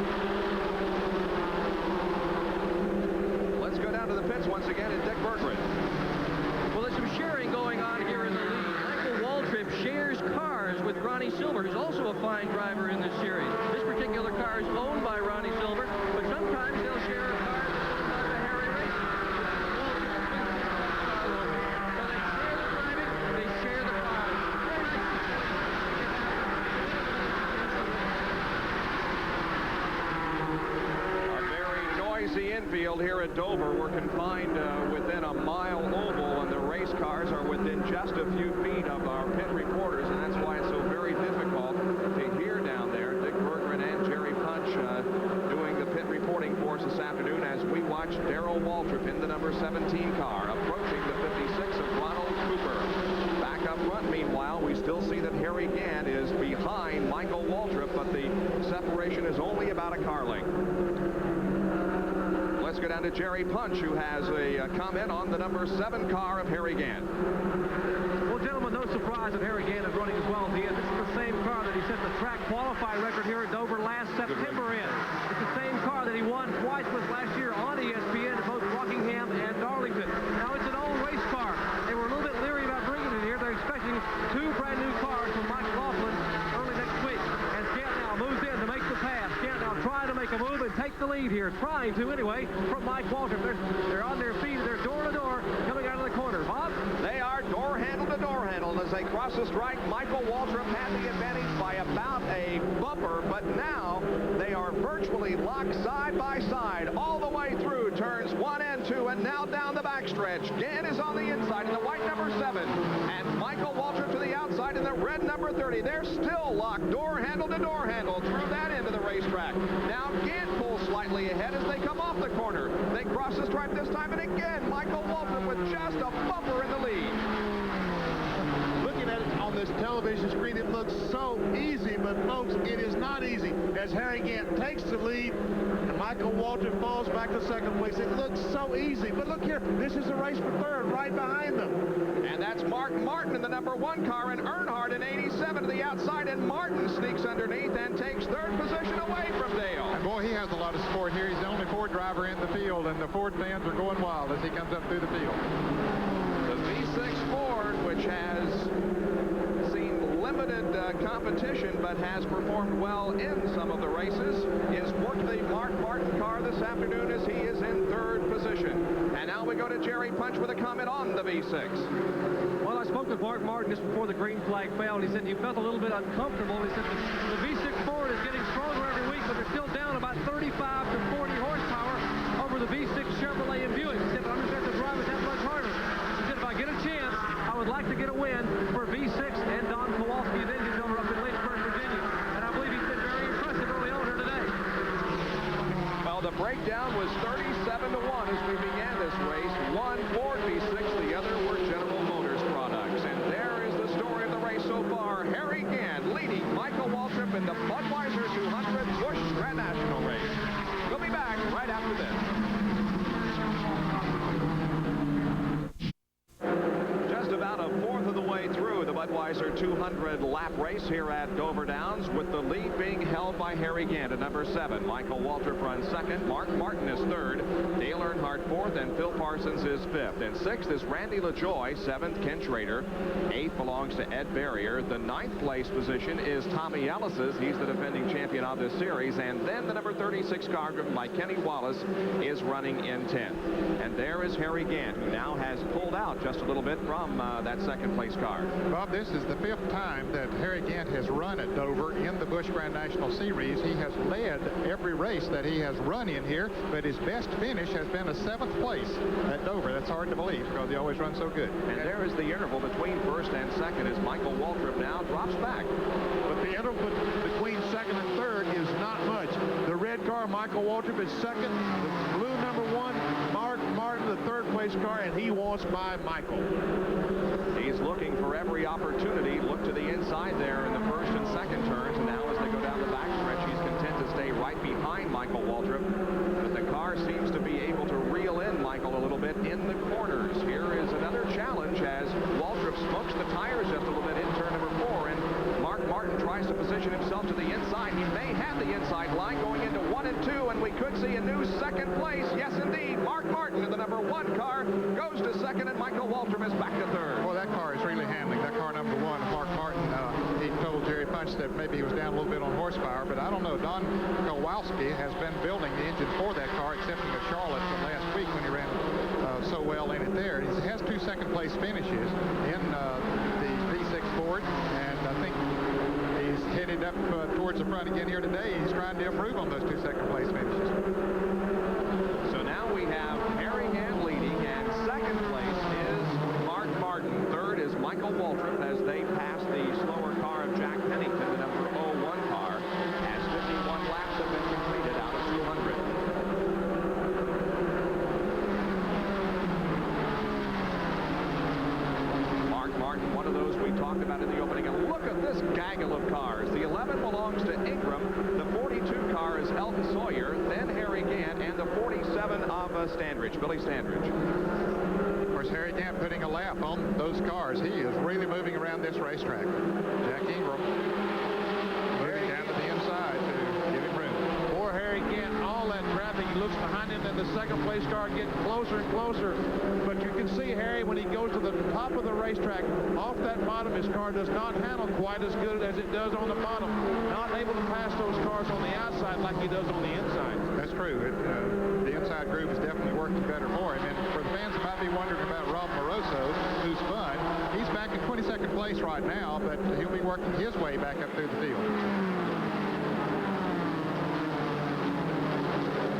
Let's go down to the pits once again and Dick Berggren. Well, there's some sharing going on here in the lead. Michael Waltrip shares cars with Ronnie Silver, who's also a fine driver in this series. This particular car is owned by Ronnie Silver, but sometimes they'll share a car owned by the Harry Racing. So they share the driving, they share the cars. A very noisy infield here at Dover. We're confined within a mile oval, and the race cars are within just a few feet of our pit reporters, and that's why it's so very difficult to hear down there. Dick Berggren and Jerry Punch doing the pit reporting for us this afternoon as we watch Darrell Waltrip in the number 17 car approaching the 56 of Ronald Cooper. Back up front, meanwhile, we still see that Harry Gant is behind Michael Waltrip, but the separation is only about a car length. Let's go down to Jerry Punch, who has a comment on the number 7 car of Harry Gant. Well, gentlemen, no surprise that Harry Gant is running as well as he is. This is the same car that he set the track qualify record here at Dover last September in. It's the same car that he won twice with last year on ESPN at both Rockingham and Darlington. Now, it's an old race car. They were a little bit leery about bringing it here. They're expecting 2 brand new cars from Mike Laughlin early next week. As Gant now moves in to make the pass. Gant now trying to make a move and take the lead here. Trying to, anyway, from Mike Waltrip. They're on their feet. They're door to door coming out of the corner. Bob? They are door handle to door handle. As they cross the strike, Michael Waltrip had the advantage by about a bumper, but now they are virtually locked side by side all the way through turns 1 and 2, and now down the backstretch. Gant is on the inside in the white number 7, and Michael Waltrip to the outside in the red number 30. They're still locked door handle to door handle through that end of the racetrack. Now Gant pulls slightly ahead as they come off the corner. They cross the stripe this time, and again, Michael Waltrip with just a bumper in the lead. Looking at it on this television screen, it looks so easy, but folks, it is not easy. As Harry Gant takes the lead, and Michael Waltrip falls back to second place. It looks so easy, but look here, this is a race for third. Earnhardt right behind them. And that's Mark Martin in the number 1 car, and Earnhardt in 87 to the outside, and Martin sneaks underneath and takes 3rd position away from Dale. And boy, he has a lot of support here. He's the only Ford driver in the field, and the Ford fans are going wild as he comes up through the field. The V6 Ford, which has seen limited competition but has performed well in some of the races, is working the Mark Martin car this afternoon as he is in 3rd position. And now we go to Jerry Punch with a comment on the V6. Well, I spoke with Mark Martin just before the green flag fell, and he said he felt a little bit uncomfortable. He said the V6 Ford is getting stronger every week, but they're still down about 35 to 40 horsepower over the V6 Chevrolet and Buick. He said, I understand the drive is that much harder. He said, if I get a chance, I would like to get a win for V6 and Don Kowalski's engine builder up in Lynchburg, Virginia. And I believe he's been very impressive early on here today. Well, the breakdown was 37 to 1 as we began this race. One Ford V6, the other were General Motors products. And there is the story of the race so far. Harry Gant leading Michael Waltrip in the Budweiser 200 Busch Grand National race. We'll be back right after this. Just about a fourth of the way through the Budweiser 200 lap race here at Dover Downs, with the lead being held by Harry Gant at number 7. Michael Waltrip runs 2nd. Mark Martin is 3rd. Dale Earnhardt 4th, and Phil Parsons is 5th. And 6th is Randy LaJoy. 7th, Ken Schrader. 8th belongs to Ed Barrier. The 9th place position is Tommy Ellis's. He's the defending champion of this series. And then the number 36 car, driven by Kenny Wallace, is running in 10th. And there is Harry Gant, who now has pulled out just a little bit from that 2nd place car. Bob, this is the 5th time that Harry Gant has run at Dover in the Busch Grand National Series. He has led every race that he has run in here, but his best finish has been a 7th place at Dover. That's hard to believe because he always runs so good. And there is the interval between 1st and 2nd as Michael Waltrip now drops back. But the interval between 2nd and 3rd is not much. The red car, Michael Waltrip, is 2nd. The blue number 1, Mark Martin, the 3rd place car, and he wants by Michael. He's looking for every opportunity. Look to the inside there in the 1st and 2nd turns, and now as they go down the backstretch, he's content to stay right behind Michael Waltrip. But the car seems to be able to reel in Michael a little bit in the corners. Here is another challenge as Waltrip smokes the tires just a little bit in turn number 4, and Mark Martin tries to position himself to the inside. He may have the inside line going into 1 and 2, and we could see a new 2nd place. Yes, indeed. Mark Martin in the number 1 car goes to 2nd, and Michael Waltrip is back to 3rd. Well, that car is really handling. That car number 1, Mark Martin, he told Jerry Punch that maybe he was down a little bit on horsepower, but I don't know. Don Kowalski has been building the engine for that car, excepting at Charlotte from last week when he ran so well in it there. He has 2 2nd-place finishes in the V6 Ford, and I think he's headed up towards the front again here today. He's trying to improve on those 2 2nd-place finishes. So now we have Harry Gant leading, and 2nd place is Mark Martin. 3rd is Michael Waltrip as they pass the slower car of Jack Pennington, the number 01 car, as 51 laps have been completed out of 200. Mark Martin, one of those we talked about in the opening, and look at this gaggle of cars. The 11 belongs to Ingram, the 42 car is Elton Sawyer, then Harry Gant, and the 47 of Standridge, Billy Standridge. Of course, Harry Gant putting a lap on those cars. He is really moving around this racetrack. Jack Ingram moving down to the inside to give him room. Poor Harry Gant, all that traffic. He looks behind him, and the 2nd place car getting closer and closer. But you can see Harry, when he goes to the top of the racetrack, off that bottom, his car does not handle quite as good as it does on the bottom. Not able to pass those cars on the outside like he does on the inside. That's true. The inside groove is definitely working better for him. And for the fans that might be wondering about Rob Moroso, who's fun, he's back in 22nd place right now, but he'll be working his way back up through the field.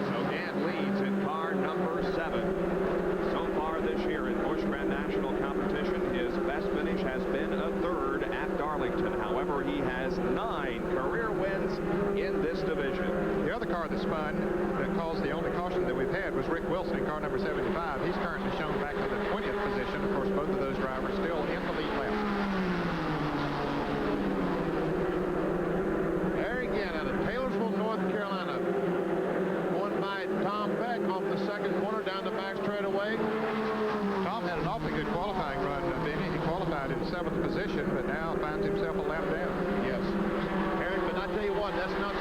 So Gant leads in car number 7. So far this year in Busch Grand National competition, his best finish has been a 3rd at Darlington. However, he has 9 career wins in this division. The other car that spun that caused the only caution that we've had was Rick Wilson in car number 75. He's currently shown back to the 20th position. Of course, both of those drivers still in the lead lap. Harry Gant out of Taylorsville, North Carolina, won by Tom Beck off the 2nd corner down the back straightaway. Tom had an awful awfully good qualifying run. Benny, he qualified in 7th position, but now finds himself a lap down. Yes. Harry, but I tell you what, that's not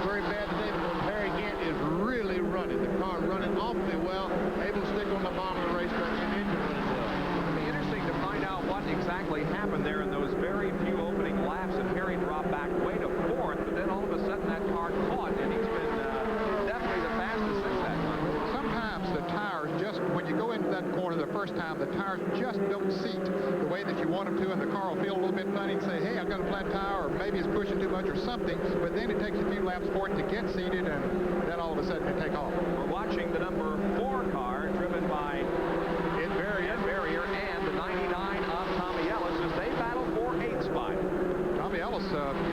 very bad today because Harry Gant is really running. The car running awfully well, able to stick on the bottom of the racetrack and engine running well. It'll be interesting to find out what exactly happened there in those very few opening laps, and Harry dropped back way to 4th, but then all of a sudden that car caught, and he's been definitely the fastest since that time. Sometimes the tires just, when you go into that corner the first time, the tires just don't seat the way that you want them to, and the car will feel a little bit funny and say, hey, I've got a flat tire, or maybe it's pushing too much or something, but then it takes a few laps for it to get seated, and then all of a sudden it take off. We're watching the number 4 car driven by Ed Barrier and the 99 of Tommy Ellis as they battle for 8th spot. Tommy Ellis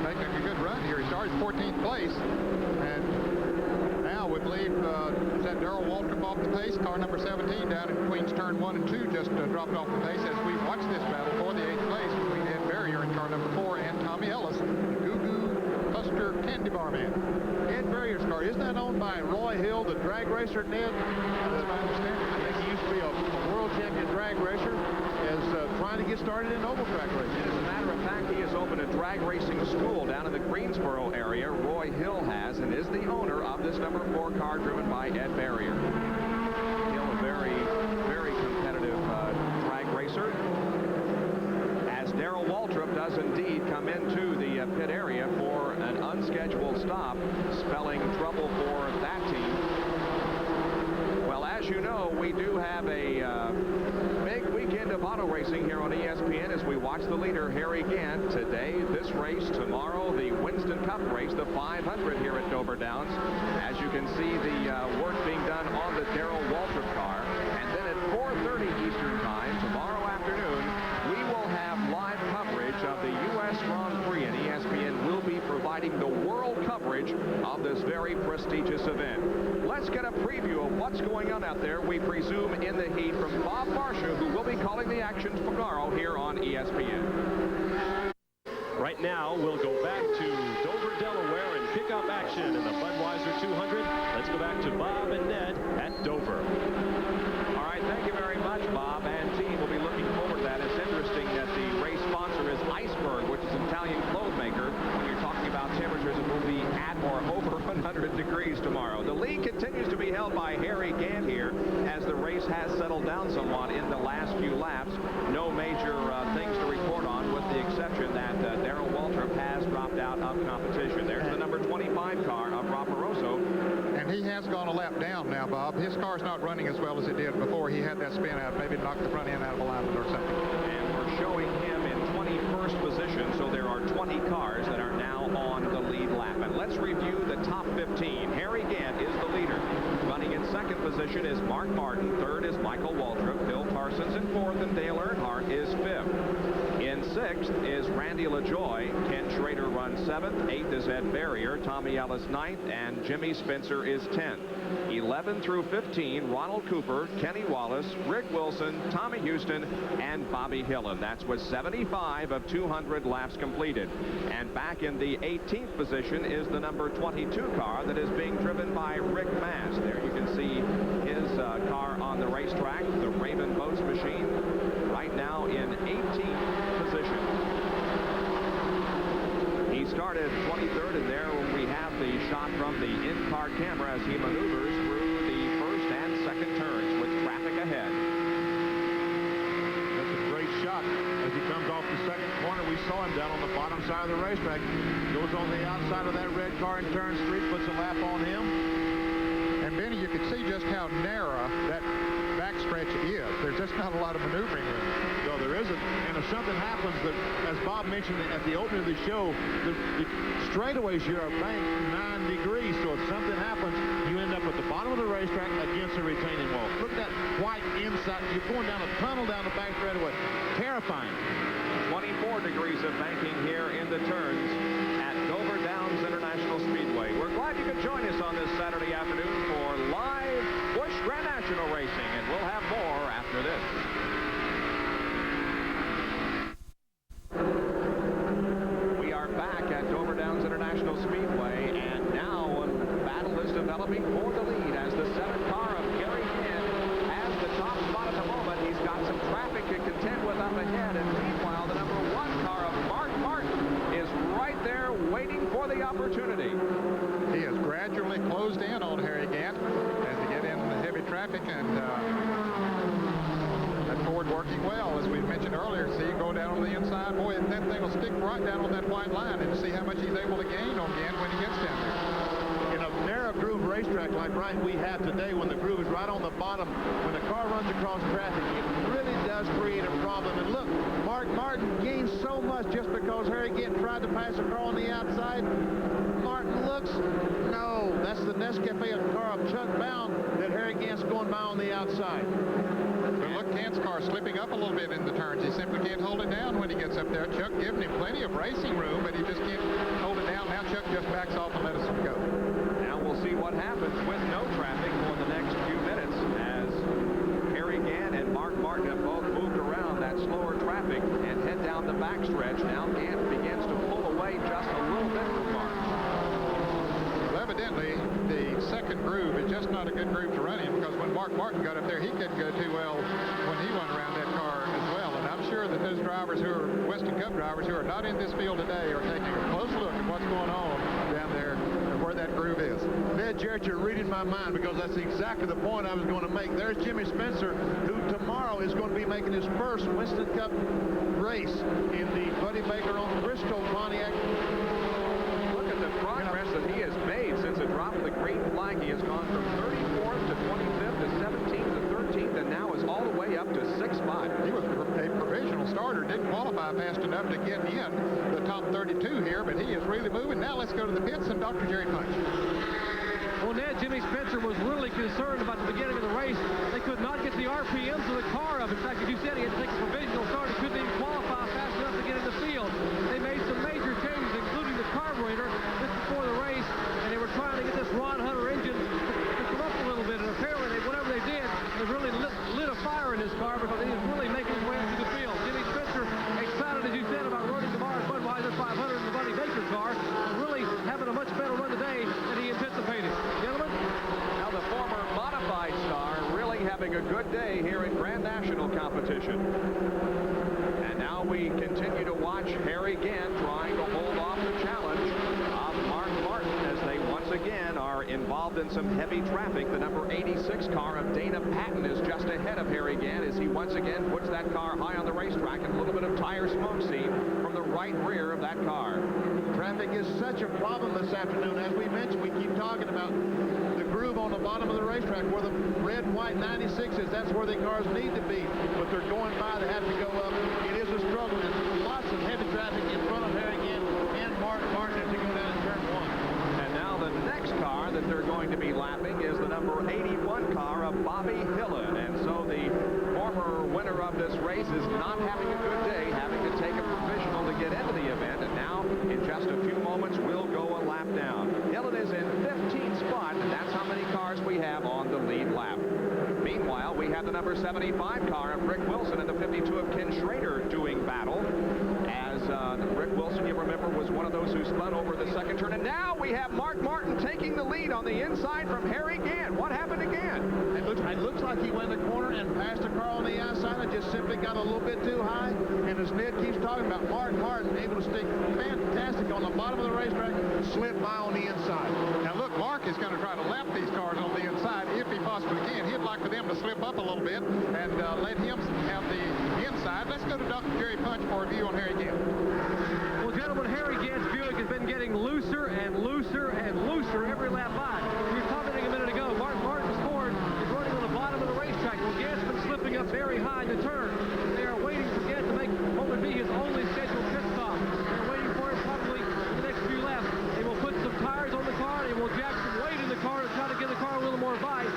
making a good run here. He started 14th place, and now we believe is that Darrell Waltrip off the pace. Car number 17 down in Queens turn 1 and 2 just dropped off the pace as we watch this battle for the 8th place between Ed Barrier in car number 4 and Tommy Ellis, the Goo Goo Custer Candy Bar Man. Ed Barrier's car, isn't that owned by Roy Hill, the drag racer, Ned? That's my understanding. I think he used to be a world champion drag racer, is trying to get started in oval track racing. As a matter of fact, he has opened a drag racing school down in the Greensboro area. Roy Hill has, and is the owner of this number 4 car driven by Ed Barrier. Hill, a very, very competitive drag racer. As Darrell Waltrip does indeed come into the pit area for an unscheduled stop, spelling trouble for that team. Well, as you know, we do have a big weekend of auto racing here on ESPN as we watch the leader, Harry Gant. Today, this race. Tomorrow, the Winston Cup race, the 500 here at Dover Downs. As you can see, the work being done on the Darrell Waltrip car. And then at 4:30 Eastern Time, tomorrow afternoon, we will have live coverage of the U.S. Grand Prix, and ESPN will be providing the world coverage of this very prestigious event. Let's get a preview of what's going on out there, we presume in the heat, from Bob Marcia, who will be calling the action tomorrow here on ESPN. Right now, we'll go back to Dover, Delaware, and pick up action in the Budweiser 200. Let's go back to Bob and Ned at Dover. All right, thank you very much, Bob and team. We'll be looking forward to that. It's interesting that the race sponsor is Iceberg, which is an Italian clothes maker. When you're talking about temperatures, it will be at or over 100 degrees tomorrow. The lead continues to be held by Harry Gant here as the race has settled down somewhat in the last few laps. No major things to report on, with the exception that Darrell Waltrip has dropped out of competition. There's the number 25 car of Rob Moroso. And he has gone a lap down now, Bob. His car's not running as well as it did before. He had that spin out, maybe knocked the front end out of alignment or something. And we're showing him in 21st position, so there are 20 cars that are now on the lead lap. And let's review the top 15. Harry Gant is the leader. Running in 2nd position is Mark Martin. 3rd is Michael Waltrip. Bill Parsons in 4th, and Dale Earnhardt is 5th. In 6th is Randy LaJoy. Ken Schrader runs 7th. 8th is Ed Barrier. Tommy Ellis 9th, and Jimmy Spencer is 10th. 11 through 15, Ronald Cooper, Kenny Wallace, Rick Wilson, Tommy Houston, and Bobby Hillen. That's with 75 of 200 laps completed. And back in the 18th position is the number 22 car that is being driven by Rick Mast. There you can see his car on the racetrack, the Raven Boats machine, right now in 18th position. He started 23rd, and there we have the shot from the in-car camera as he maneuvers through the 1st and 2nd turns with traffic ahead. That's a great shot as he comes off the 2nd corner. We saw him down on the bottom side of the racetrack. Goes on the outside of that red car in turn 3, puts a lap on him. And Benny, you can see just how narrow that backstretch is. There's just not a lot of maneuvering room. No, there isn't. And if something happens, that, as Bob mentioned at the opening of the show, the straightaways here are banked 9 degrees. So if something happens, you end up at the bottom of the racetrack against the retaining wall. Look at that white inside. You're going down a tunnel down the back straightaway. Terrifying. 24 degrees of banking here in the turns at Dover Downs International Speedway. We're glad you could join us on this Saturday afternoon for live Busch Grand National racing, and we'll have more after this. We are back at Dover Downs International Speedway, and now a battle is developing for the lead as the 7th car of Harry Gant has the top spot at the moment. He's got some traffic opportunity. He has gradually closed in on Harry Gant as they get in the heavy traffic, and that Ford working well, as we mentioned earlier. See him go down on the inside. Boy, that thing will stick right down on that white line, and see how much he's able to gain on Gant when he gets down there. In a narrow groove racetrack like we have today, when the groove is right on the bottom, when the car runs across traffic, it really does create a problem. And look, Mark Martin gained so much just because Harry Gant tried to pass a car on the outside. Martin looks, no, that's the Nescafe car of Chuck Bound that Harry Gant's going by on the outside. But look, Gant's car slipping up a little bit in the turns. He simply can't hold it down when he gets up there. Chuck giving him plenty of racing room, but he just can't hold it down. Now Chuck just backs off and lets him go. Now we'll see what happens with no traffic for the next few minutes as Harry Gant and Mark Martin have both moved around that slower traffic and head down the backstretch. Now Gant begins to pull away just a little bit from Mark. Well, evidently, the second groove is just not a good groove to run in, because when Mark Martin got up there, he couldn't go too well when he went around that car as well. And I'm sure that those drivers who are Western Cup drivers who are not in this field today are taking a close look at what's going on down there and where that groove is. Ned Jarrett, you're reading my mind, because that's exactly the point I was going to make. There's Jimmy Spencer, who tomorrow is going to be making his first Winston Cup race in the Buddy Baker on Bristol Pontiac. Look at the progress that he has made since the drop of the green flag. He has gone from 34th to 25th to 17th to 13th, and now is all the way up to 6-5. He was a provisional starter, didn't qualify fast enough to get in the top 32 here, but he is really moving. Now let's go to the pits and Dr. Jerry Punch. Well, Ned, Jimmy Spencer was really concerned about the beginning of the race. They could not get the RPMs of the car up. In fact, as you said, he had to take a provisional start. He couldn't even qualify fast enough to get in the field. They made some major changes, including the carburetor, just before the race, and they were trying to get this Ron Hunter engine to come up a little bit. And apparently, whatever they did, they really lit a fire in his car, because he was really making his way up to the field. Jimmy Spencer, excited, as you said, about running tomorrow's Budweiser 500 in the Buddy Baker car, and really having a much better run today than he anticipated. Gentlemen? Now the former modified star really having a good day here in Grand National competition. And now we continue to watch Harry Gant trying to hold off the challenge of Mark Martin as they once again are involved in some heavy traffic. The number 86 car of Dana Patton is just ahead of Harry Gant as he once again puts that car high on the racetrack, and a little bit of tire smoke seen from the right rear of that car. Traffic is such a problem this afternoon. As we mentioned, we keep talking about the groove on the bottom of the racetrack where the red and white 96 is. That's where the cars need to be, but they're going by. They have to go up. It is a struggle, and lots of heavy traffic in front of Harry Gant and Mark Martin as they go down in turn one. And now the next car that they're going to be lapping is the number 81 car of Bobby Hillin. And so the former winner of this race is not having a good day, having to take a provisional to get into the event. And now, in just a few moments, we'll go a lap down. Hillin is in 15th spot, and that's how many cars we have on the lead lap. Meanwhile, we have the number 75 car of Rick Wilson and the 52 of Ken Schrader doing battle. As Rick Wilson, you remember, was one of those who spun over the second turn. And now we have Mark Martin taking the lead on the inside from Harry Gant. What happened again? It looks like he went in the corner and passed a car on the outside and just simply got a little bit too high. And as Ned keeps talking about, Mark Martin able to stick fantastic on the bottom of the racetrack and slip by on the inside. Now look, Mark is going to try to lap these cars on the inside if he possibly can. He'd like for them to slip up a little bit and let him have the inside. Let's go to Dr. Jerry Punch for a view on Harry Gant. Well, gentlemen, Harry Gant's Buick has been getting looser and looser and looser every lap by. We were commenting a minute ago, Mark Martin's Ford is running on the bottom of the racetrack. Well, Gant's been slipping up very high in the turn. They are waiting for Gant to make what would be his only scheduled pit stop. They're waiting for him probably in the next few laps. They will put some tires on the car. They will jack some weight in the car to try to give the car a little more bite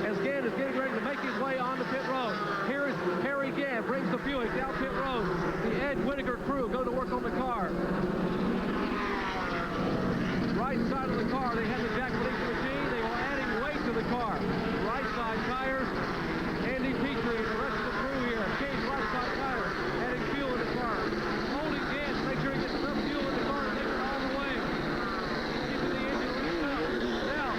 as Gant is getting ready to make his way on the pit road. Here is Harry Gant, brings the Buick down pit road. The Ed Whittaker crew go to work on the car. Right side of the car, they have the jack release machine. They are adding weight to the car. Right side tires. Andy Petrie and the rest of the crew here change right side tires, adding fuel in the car. Holding Gant to make sure he gets enough fuel in the car to take it all the way. Keeping the engine revved up. Now,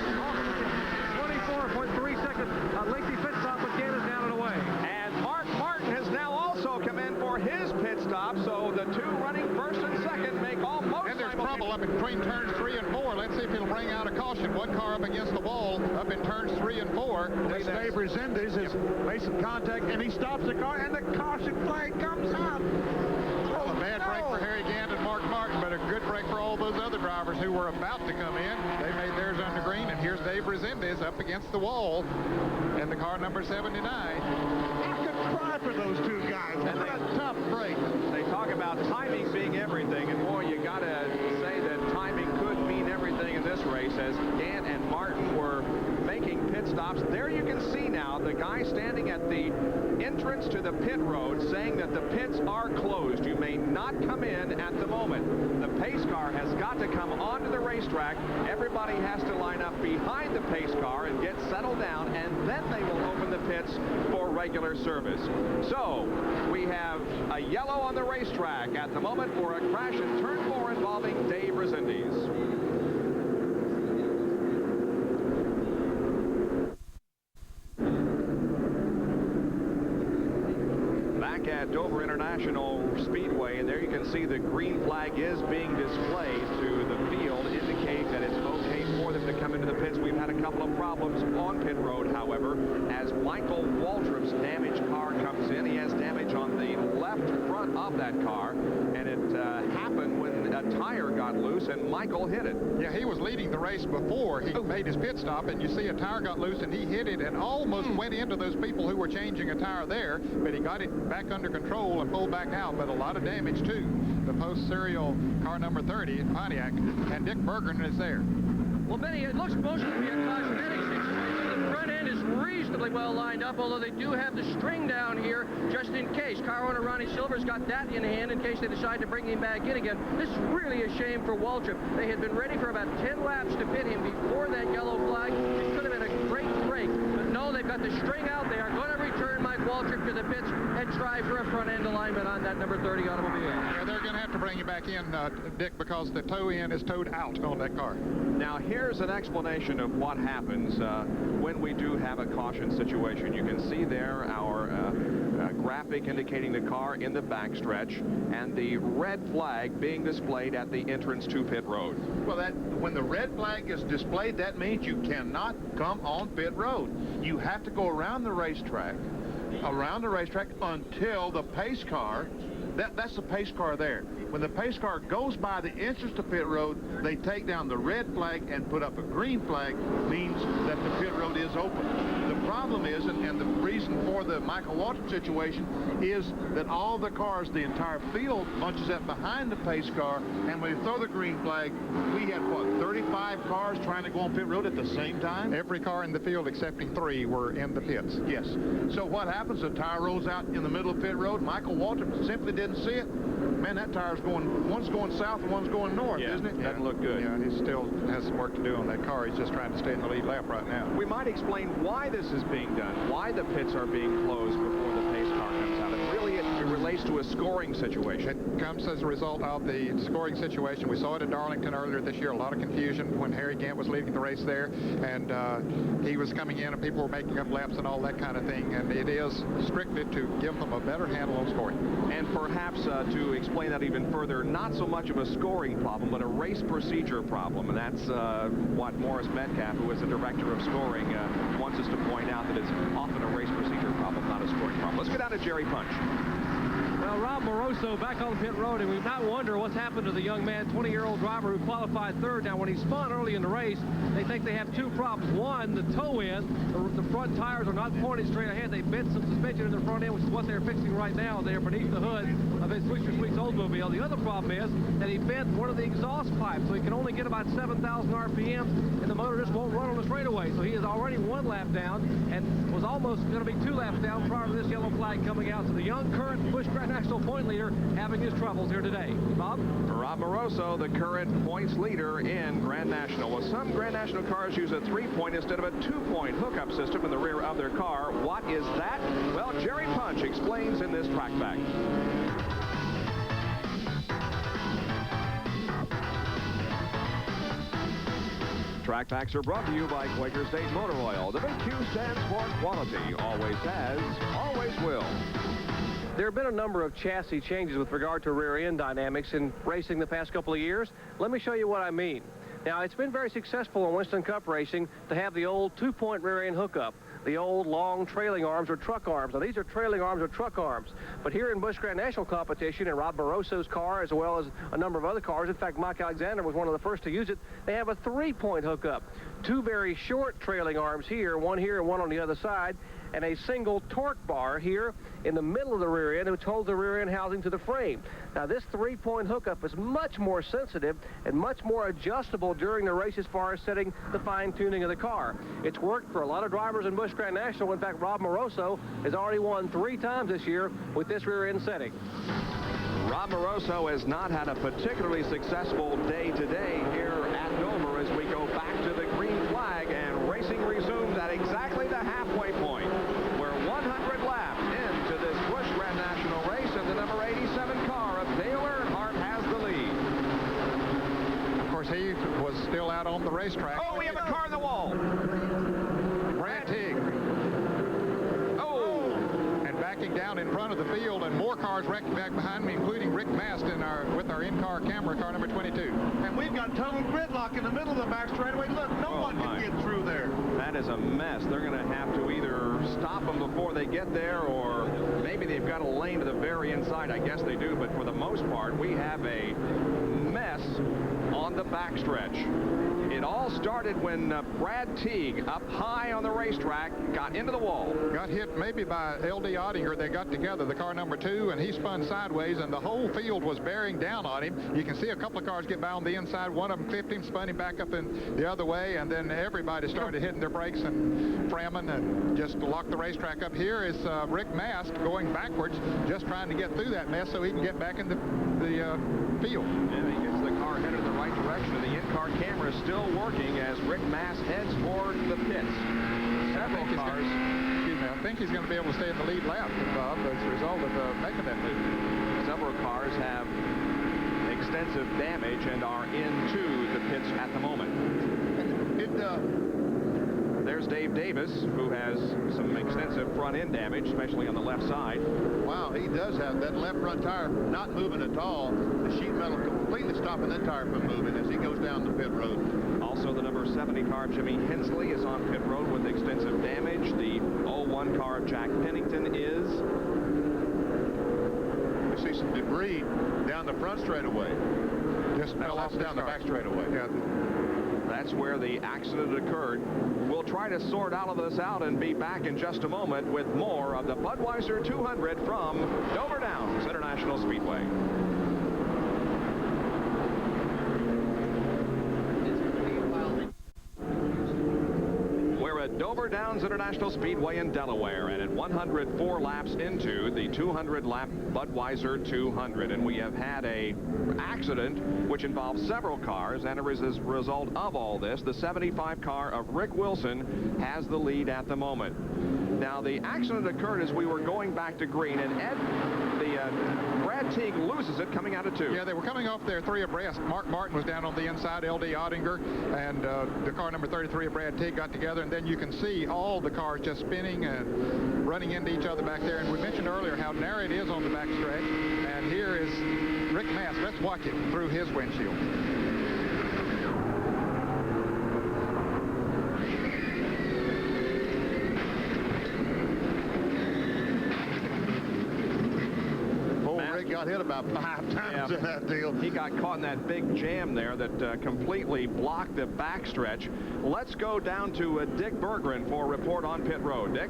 24.3 seconds. A lengthy pit stop, but Gant is down and away. And Mark Martin has now also come in for his pit stop, so the two running first and second make almost and there's trouble up in between turns 3 and 4. Let's see if he'll bring out a caution. One car up against the wall up in turns 3 and 4. Dave Resendez has made some contact, and he stops the car, and the caution flag comes out. Well, a bad break for Harry Gant and Mark Martin, but a good break for all those other drivers who were about to come in. They made theirs under green, and here's Dave Resendez up against the wall in the car number 79. I could cry for those two guys. And what a tough break. They talk about timing being everything, and boy, you got to say that timing could mean everything in this race, as Gant and Martin were making pit stops. There you can see now the guy standing at the entrance to the pit road saying that the pits are closed. You may not come in at the moment. The pace car has got to come onto the racetrack. Everybody has to line up behind the pace car and get settled down, and then they will open the pits for regular service. So we have a yellow on the racetrack at the moment for a crash in turn 4 involving Dave Resendez. Back at Dover International Speedway, and there you can see the green flag is being displayed to the field, indicate that it's okay for them to come into the pits. We've had a couple of problems on pit road, however, as Michael Waltrip's damaged car comes in. He has damage on the left front of that car, and it happened when a tire got loose and Michael hit it. Yeah, he was leading the race before he made his pit stop, and you see a tire got loose and he hit it and almost went into those people who were changing a tire there, but he got it back under control and pulled back out, but a lot of damage too. The post serial car number 30 in Pontiac, and Dick Bergen is there. Well, Benny, it looks supposed to be a cosmetic situation. The front end is reasonably well lined up, although they do have the string down here just in case. Car owner Ronnie Silver's got that in hand in case they decide to bring him back in again. This is really a shame for Waltrip. They had been ready for about 10 laps to pit him before that yellow flag. It could have been a great break, but no, they've got the string out. They are going to return Mike Waltrip to the pits and try for a front end alignment on that number 30 automobile. Yeah, they're going to have to bring you back in, Dick, because the toe end is towed out on that car. Now here's an explanation of what happens when we do have a caution situation. You can see there our graphic indicating the car in the backstretch and the red flag being displayed at the entrance to pit road. Well, when the red flag is displayed, that means you cannot come on pit road. You have to go around the racetrack until the pace car, that's the pace car there. When the pace car goes by the entrance to pit road, they take down the red flag and put up a green flag, means that the pit road is open. The problem is, and the reason for the Michael Waltrip situation is that all the cars, the entire field bunches up behind the pace car, and when they throw the green flag, we had, what, 35 cars trying to go on pit road at the same time? Every car in the field excepting 3 were in the pits. Yes. So what happens? The tire rolls out in the middle of pit road. Michael Waltrip simply didn't see it. Man, that tire's one's going south and one's going north, isn't it? Doesn't look good. Yeah, he still has some work to do on that car. He's just trying to stay in the lead lap right now. We might explain why this is being done, why the pits are being closed before the pace car comes out. And really, it relates to a scoring situation. It comes as a result of the scoring situation. We saw it at Darlington earlier this year. A lot of confusion when Harry Gant was leading the race there, and he was coming in and people were making up laps and all that kind of thing. And it is strictly to give them a better handle on scoring. And perhaps to explain that even further, not so much of a scoring problem, but a race procedure problem. And that's what Morris Metcalf, who is the director of scoring, wants us to point out, that it's often a race procedure problem, not a scoring problem. Let's go down to Jerry Punch. Well, Rob Moroso back on pit road, and we not wonder what's happened to the young man, 20-year-old driver who qualified third. Now, when he spun early in the race, they think they have 2 problems. One, the toe end, the front tires are not pointed straight ahead. They bent some suspension in the front end, which is what they're fixing right now. They're beneath the hood of his Swisher Sweets Oldsmobile. The other problem is that he bent one of the exhaust pipes, so he can only get about 7,000 RPMs, and the motor just won't run on the straightaway. So he is already 1 lap down and was almost going to be 2 laps down prior to this yellow flag coming out. So the young current Busch Grand National point leader having his troubles here today. Bob? Rob Moroso, the current points leader in Grand National. Well, some Grand National cars use a 3-point instead of a 2-point hookup system in the rear of their car. What is that? Well, Jerry Punch explains in this track back. Track Packs are brought to you by Quaker State Motor Oil. The big Q stands for quality. Always has, always will. There have been a number of chassis changes with regard to rear end dynamics in racing the past couple of years. Let me show you what I mean. Now, it's been very successful in Winston Cup racing to have the old 2-point rear end hookup, the old long trailing arms or truck arms. Now, these are trailing arms or truck arms. But here in Busch Grand National competition, in Rob Moroso's car, as well as a number of other cars, in fact, Mike Alexander was one of the first to use it, they have a 3-point hookup. 2 very short trailing arms here, one here and one on the other side, and a single torque bar here in the middle of the rear end, which holds the rear end housing to the frame. Now, this 3-point hookup is much more sensitive and much more adjustable during the race as far as setting the fine-tuning of the car. It's worked for a lot of drivers in Busch Grand National. In fact, Rob Moroso has already won 3 times this year with this rear end setting. Rob Moroso has not had a particularly successful day today here at Dover as we go back to the green flag, and racing resumes at exactly the halfway point. We're 100 laps into this Busch Grand National race, and the number 87 car of Dale Earnhardt has the lead. Of course, he was still out on the racetrack. Oh, we have a car in the wall. Brad Teague. Backing down in front of the field, and more cars wrecking back behind me, including Rick Mast with our in-car camera, car number 22. And we've got total gridlock in the middle of the back straightaway. Look, no one can get through there. That is a mess. They're going to have to either stop them before they get there, or maybe they've got a lane to the very inside. I guess they do, but for the most part, we have a mess on the backstretch. It all started when Brad Teague, up high on the racetrack, got into the wall. Got hit maybe by L.D. Ottinger. They got together, the car number 2, and he spun sideways, and the whole field was bearing down on him. You can see a couple of cars get by on the inside. One of them clipped him, spun him back up in the other way, and then everybody started hitting their brakes and framming and just locked the racetrack up. Here is Rick Mast going backwards, just trying to get through that mess so he can get back in the field. And he gets the car headed in the right direction, and the in-car camera is still working as Rick Mast heads toward the pits. Several cars. I think he's going to be able to stay in the lead lap, Bob, as a result of making that move. Several cars have extensive damage and are into the pits at the moment. There's Dave Davis, who has some extensive front end damage, especially on the left side. Wow, he does have that left front tire not moving at all. The sheet metal completely stopping that tire from moving as he goes down the pit road. Also, the number 70 car of Jimmy Hensley is on pit road with extensive damage. The 01 car of Jack Pennington is. You see some debris down the front straightaway. Just fell off down the back straightaway. Yeah. That's where the accident occurred. We'll try to sort all of this out and be back in just a moment with more of the Budweiser 200 from Dover Downs International Speedway. We're at Dover Downs International Speedway in Delaware, and at 104 laps into the 200-lap Budweiser 200, and we have had a accident which involves several cars, and as a result of all this, the 75 car of Rick Wilson has the lead at the moment. Now, the accident occurred as we were going back to green, and Brad Teague loses it coming out of 2. Yeah, they were coming off there 3 abreast. Mark Martin was down on the inside, L.D. Ottinger, and the car number 33 of Brad Teague got together, and then you can see all the cars just spinning and running into each other back there. And we mentioned earlier how narrow it is on the back stretch, and here is Rick Mast. Let's watch it through his windshield. Got hit about 5 times in that deal. He got caught in that big jam there that completely blocked the backstretch. Let's go down to Dick Berggren for a report on pit road. Dick?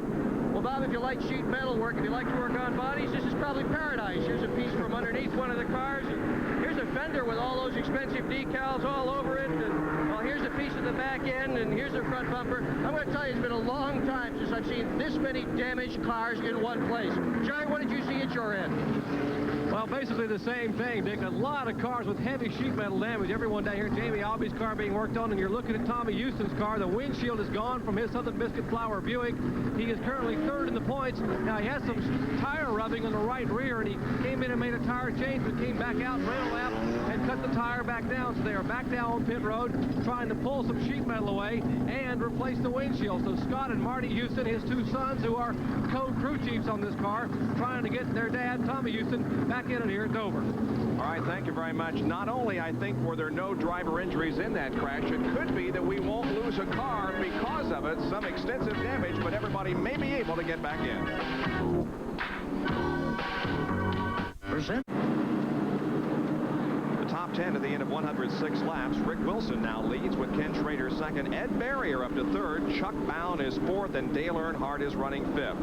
Well, Bob, if you like sheet metal work, if you like to work on bodies, this is probably paradise. Here's a piece from underneath one of the cars. And here's a fender with all those expensive decals all over it. And, well, here's a piece of the back end, and here's the front bumper. I'm going to tell you, it's been a long time since I've seen this many damaged cars in one place. Jerry, what did you see at your end? Well, Well, basically the same thing, Dick. A lot of cars with heavy sheet metal damage. Everyone down here, Jamie Alby's car being worked on, and you're looking at Tommy Houston's car. The windshield is gone from his Southern Biscuit Flour Buick. He is currently third in the points. Now, he has some tire rubbing on the right rear, and he came in and made a tire change, but came back out, ran a lap, and cut the tire back down. So they are back down on pit road, trying to pull some sheet metal away and replace the windshield. So Scott and Marty Houston, his two sons, who are co-crew chiefs on this car, trying to get their dad, Tommy Houston, back in it here at Dover. All right, thank you very much. Not only, I think, were there no driver injuries in that crash, it could be that we won't lose a car because of it. Some extensive damage, but everybody may be able to get back in. The top 10 at the end of 106 laps. Rick Wilson now leads with Ken Schrader second. Ed Barrier up to third. Chuck Bown is fourth, and Dale Earnhardt is running fifth.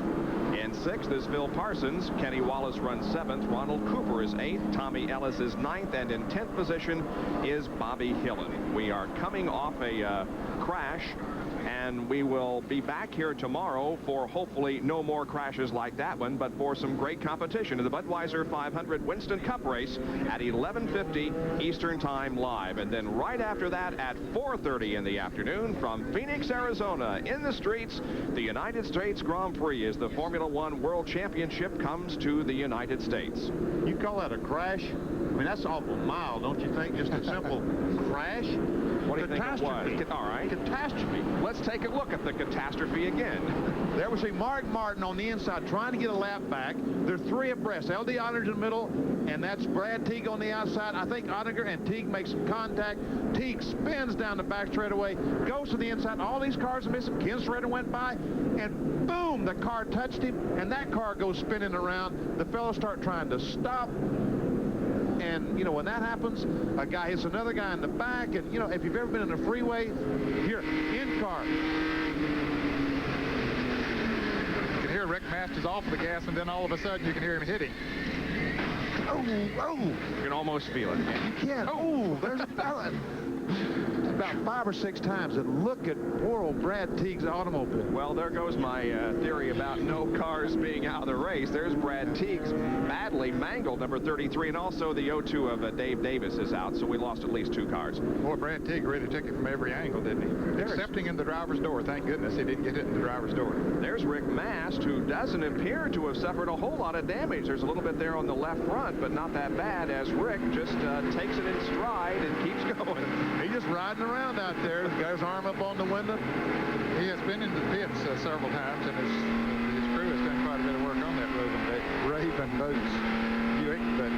In sixth is Phil Parsons. Kenny Wallace runs seventh. Ronald Cooper is eighth. Tommy Ellis is ninth. And in 10th position is Bobby Hillen. We are coming off a crash, and we will be back here tomorrow for hopefully no more crashes like that one, but for some great competition in the Budweiser 500 Winston Cup race at 11:50 Eastern Time live. And then right after that at 4:30 in the afternoon from Phoenix, Arizona, in the streets, the United States Grand Prix as the Formula One World Championship comes to the United States. You call that a crash? I mean, that's awful mild, don't you think? Just a simple crash? What do you think it was? All right. Catastrophe. Let's take a look at the catastrophe again. There was a Mark Martin on the inside trying to get a lap back. They're three abreast. LD Ottinger in the middle, and that's Brad Teague on the outside. I think Ottinger and Teague make some contact. Teague spins down the back straightaway, goes to the inside. All these cars are missing. Ken Schrader went by, and boom, the car touched him, and that car goes spinning around. The fellows start trying to stop. And, you know, when that happens, a guy hits another guy in the back. And, you know, if you've ever been in a freeway, here, in car. You can hear Rick Masters off the gas, and then all of a sudden you can hear him hitting. Oh. You can almost feel it. You can. Oh, there's a ballad. About 5 or 6 times, and look at poor old Brad Teague's automobile. Well, there goes my theory about no cars being out of the race. There's Brad Teague's badly mangled number 33, and also the O2 of Dave Davis is out, so we lost at least 2 cars. Boy, Brad Teague really took it from every angle, didn't he? Excepting in the driver's door. Thank goodness he didn't get it in the driver's door. There's Rick Mast, who doesn't appear to have suffered a whole lot of damage. There's a little bit there on the left front, but not that bad, as Rick just takes it in stride and keeps going. He's just riding around out there. Got his arm up on the window. He has been in the pits several times, and his crew has done quite a bit of work on that Raven Boats Buick, but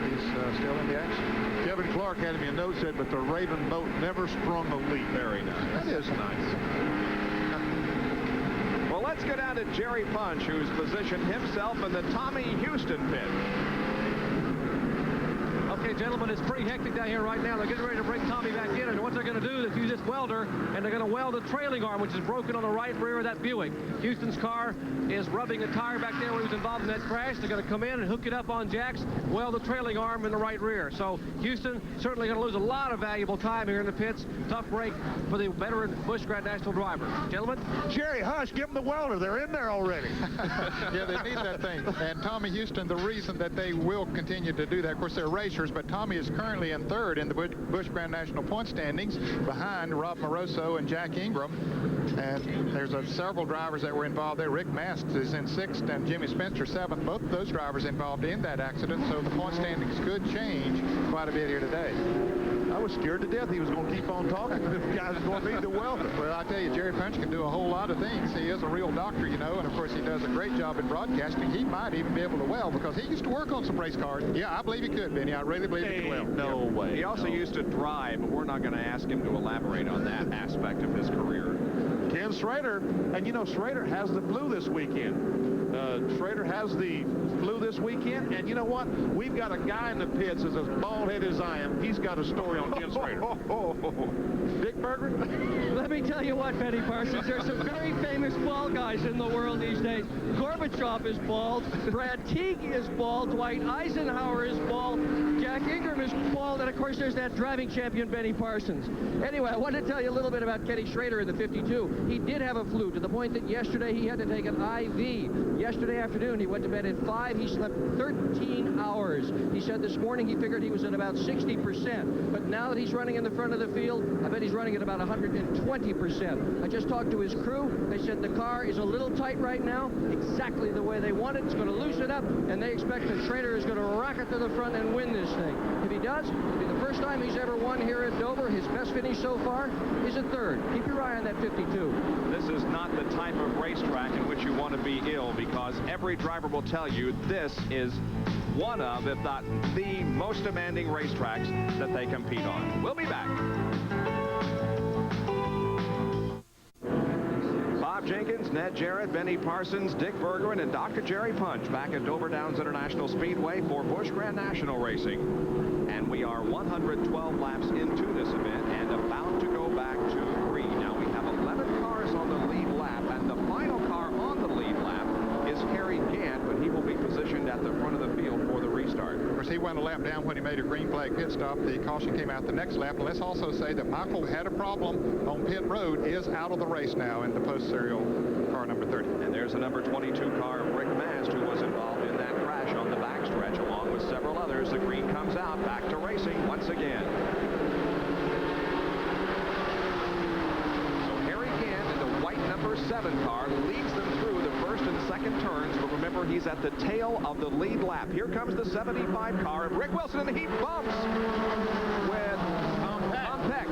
he's still in the action. Kevin Clark had me a note said, but the Raven boat never sprung a leak. Very nice. That is nice. Well, let's go down to Jerry Punch, who's positioned himself in the Tommy Houston pit. Okay, gentlemen, it's pretty hectic down here right now. They're getting ready to bring Tommy back in, and what they're going to do is use this welder, and they're going to weld the trailing arm, which is broken on the right rear of that Buick. Houston's car is rubbing a tire back there when he was involved in that crash. They're going to come in and hook it up on jacks, weld the trailing arm in the right rear. So Houston certainly going to lose a lot of valuable time here in the pits. Tough break for the veteran Busch Grand National driver. Gentlemen? Jerry, hush, give them the welder. They're in there already. Yeah, they need that thing. And Tommy Houston, the reason that they will continue to do that, of course, they're racers, but Tommy is currently in third in the Busch Grand National point standings behind Rob Moroso and Jack Ingram. And there's several drivers that were involved there. Rick Mast is in sixth and Jimmy Spencer seventh. Both of those drivers involved in that accident, so the point standings could change quite a bit here today. I was scared to death he was going to keep on talking. This guy's going to need the welder. Well, I tell you, Jerry Punch can do a whole lot of things. He is a real doctor, you know, and of course he does a great job in broadcasting. He might even be able to weld because he used to work on some race cars. Yeah, I believe he could, Benny. I really believe he could weld. No way. He also used to drive, but we're not going to ask him to elaborate on that aspect of his career. Ken Schrader, and you know, Schrader has the blue this weekend. Schrader has the blue this weekend, and you know what? We've got a guy in the pits as bald-headed as I am. He's got a story on Ken Schrader. Dick Berger? Let me tell you what, Benny Parsons, there's some very famous bald guys in the world these days. Gorbachev is bald, Brad Teague is bald, Dwight Eisenhower is bald, Jack Ingram is bald, and of course there's that driving champion Benny Parsons. Anyway, I wanted to tell you a little bit about Kenny Schrader in the 52. He did have a flu to the point that yesterday he had to take an IV. Yesterday afternoon, he went to bed at 5. He slept 13 hours. He said this morning he figured he was at about 60%. But now that he's running in the front of the field, I bet he's running at about 120%. I just talked to his crew. They said the car is a little tight right now, exactly the way they want it. It's going to loosen up, and they expect that Schrader is going to rocket to the front and win this thing. If he does, it'll be the first time he's ever won here at Dover. His best finish so far is a third. Keep your eye on that 52. This is not the type of racetrack in which you want to be ill, because every driver will tell you this is one of, if not the most demanding racetracks that they compete on. We'll be back. Bob Jenkins, Ned Jarrett, Benny Parsons, Dick Bergeron, and Dr. Jerry Punch back at Dover Downs International Speedway for Busch Grand National Racing. And we are 112 laps into this event and about to go back to green. Now we have 11 cars on the lead lap, and the final car on the lead lap is Harry Gant, but he will be positioned at the front of the field for the restart. Of course, he went a lap down when he made a green flag pit stop. The caution came out the next lap. And let's also say that Michael had a problem on pit road, is out of the race now in the post-serial car number 30. And there's a number 22 car of Rick Mast, who was involved in that crash on the backstretch, along with several others. The green comes out, back to racing once again. So Harry Gant in the white number 7 car leads them through the first and second turns, but remember, he's at the tail of the lead lap. Here comes the 75 car of Rick Wilson, and he bumps with Tom Peck.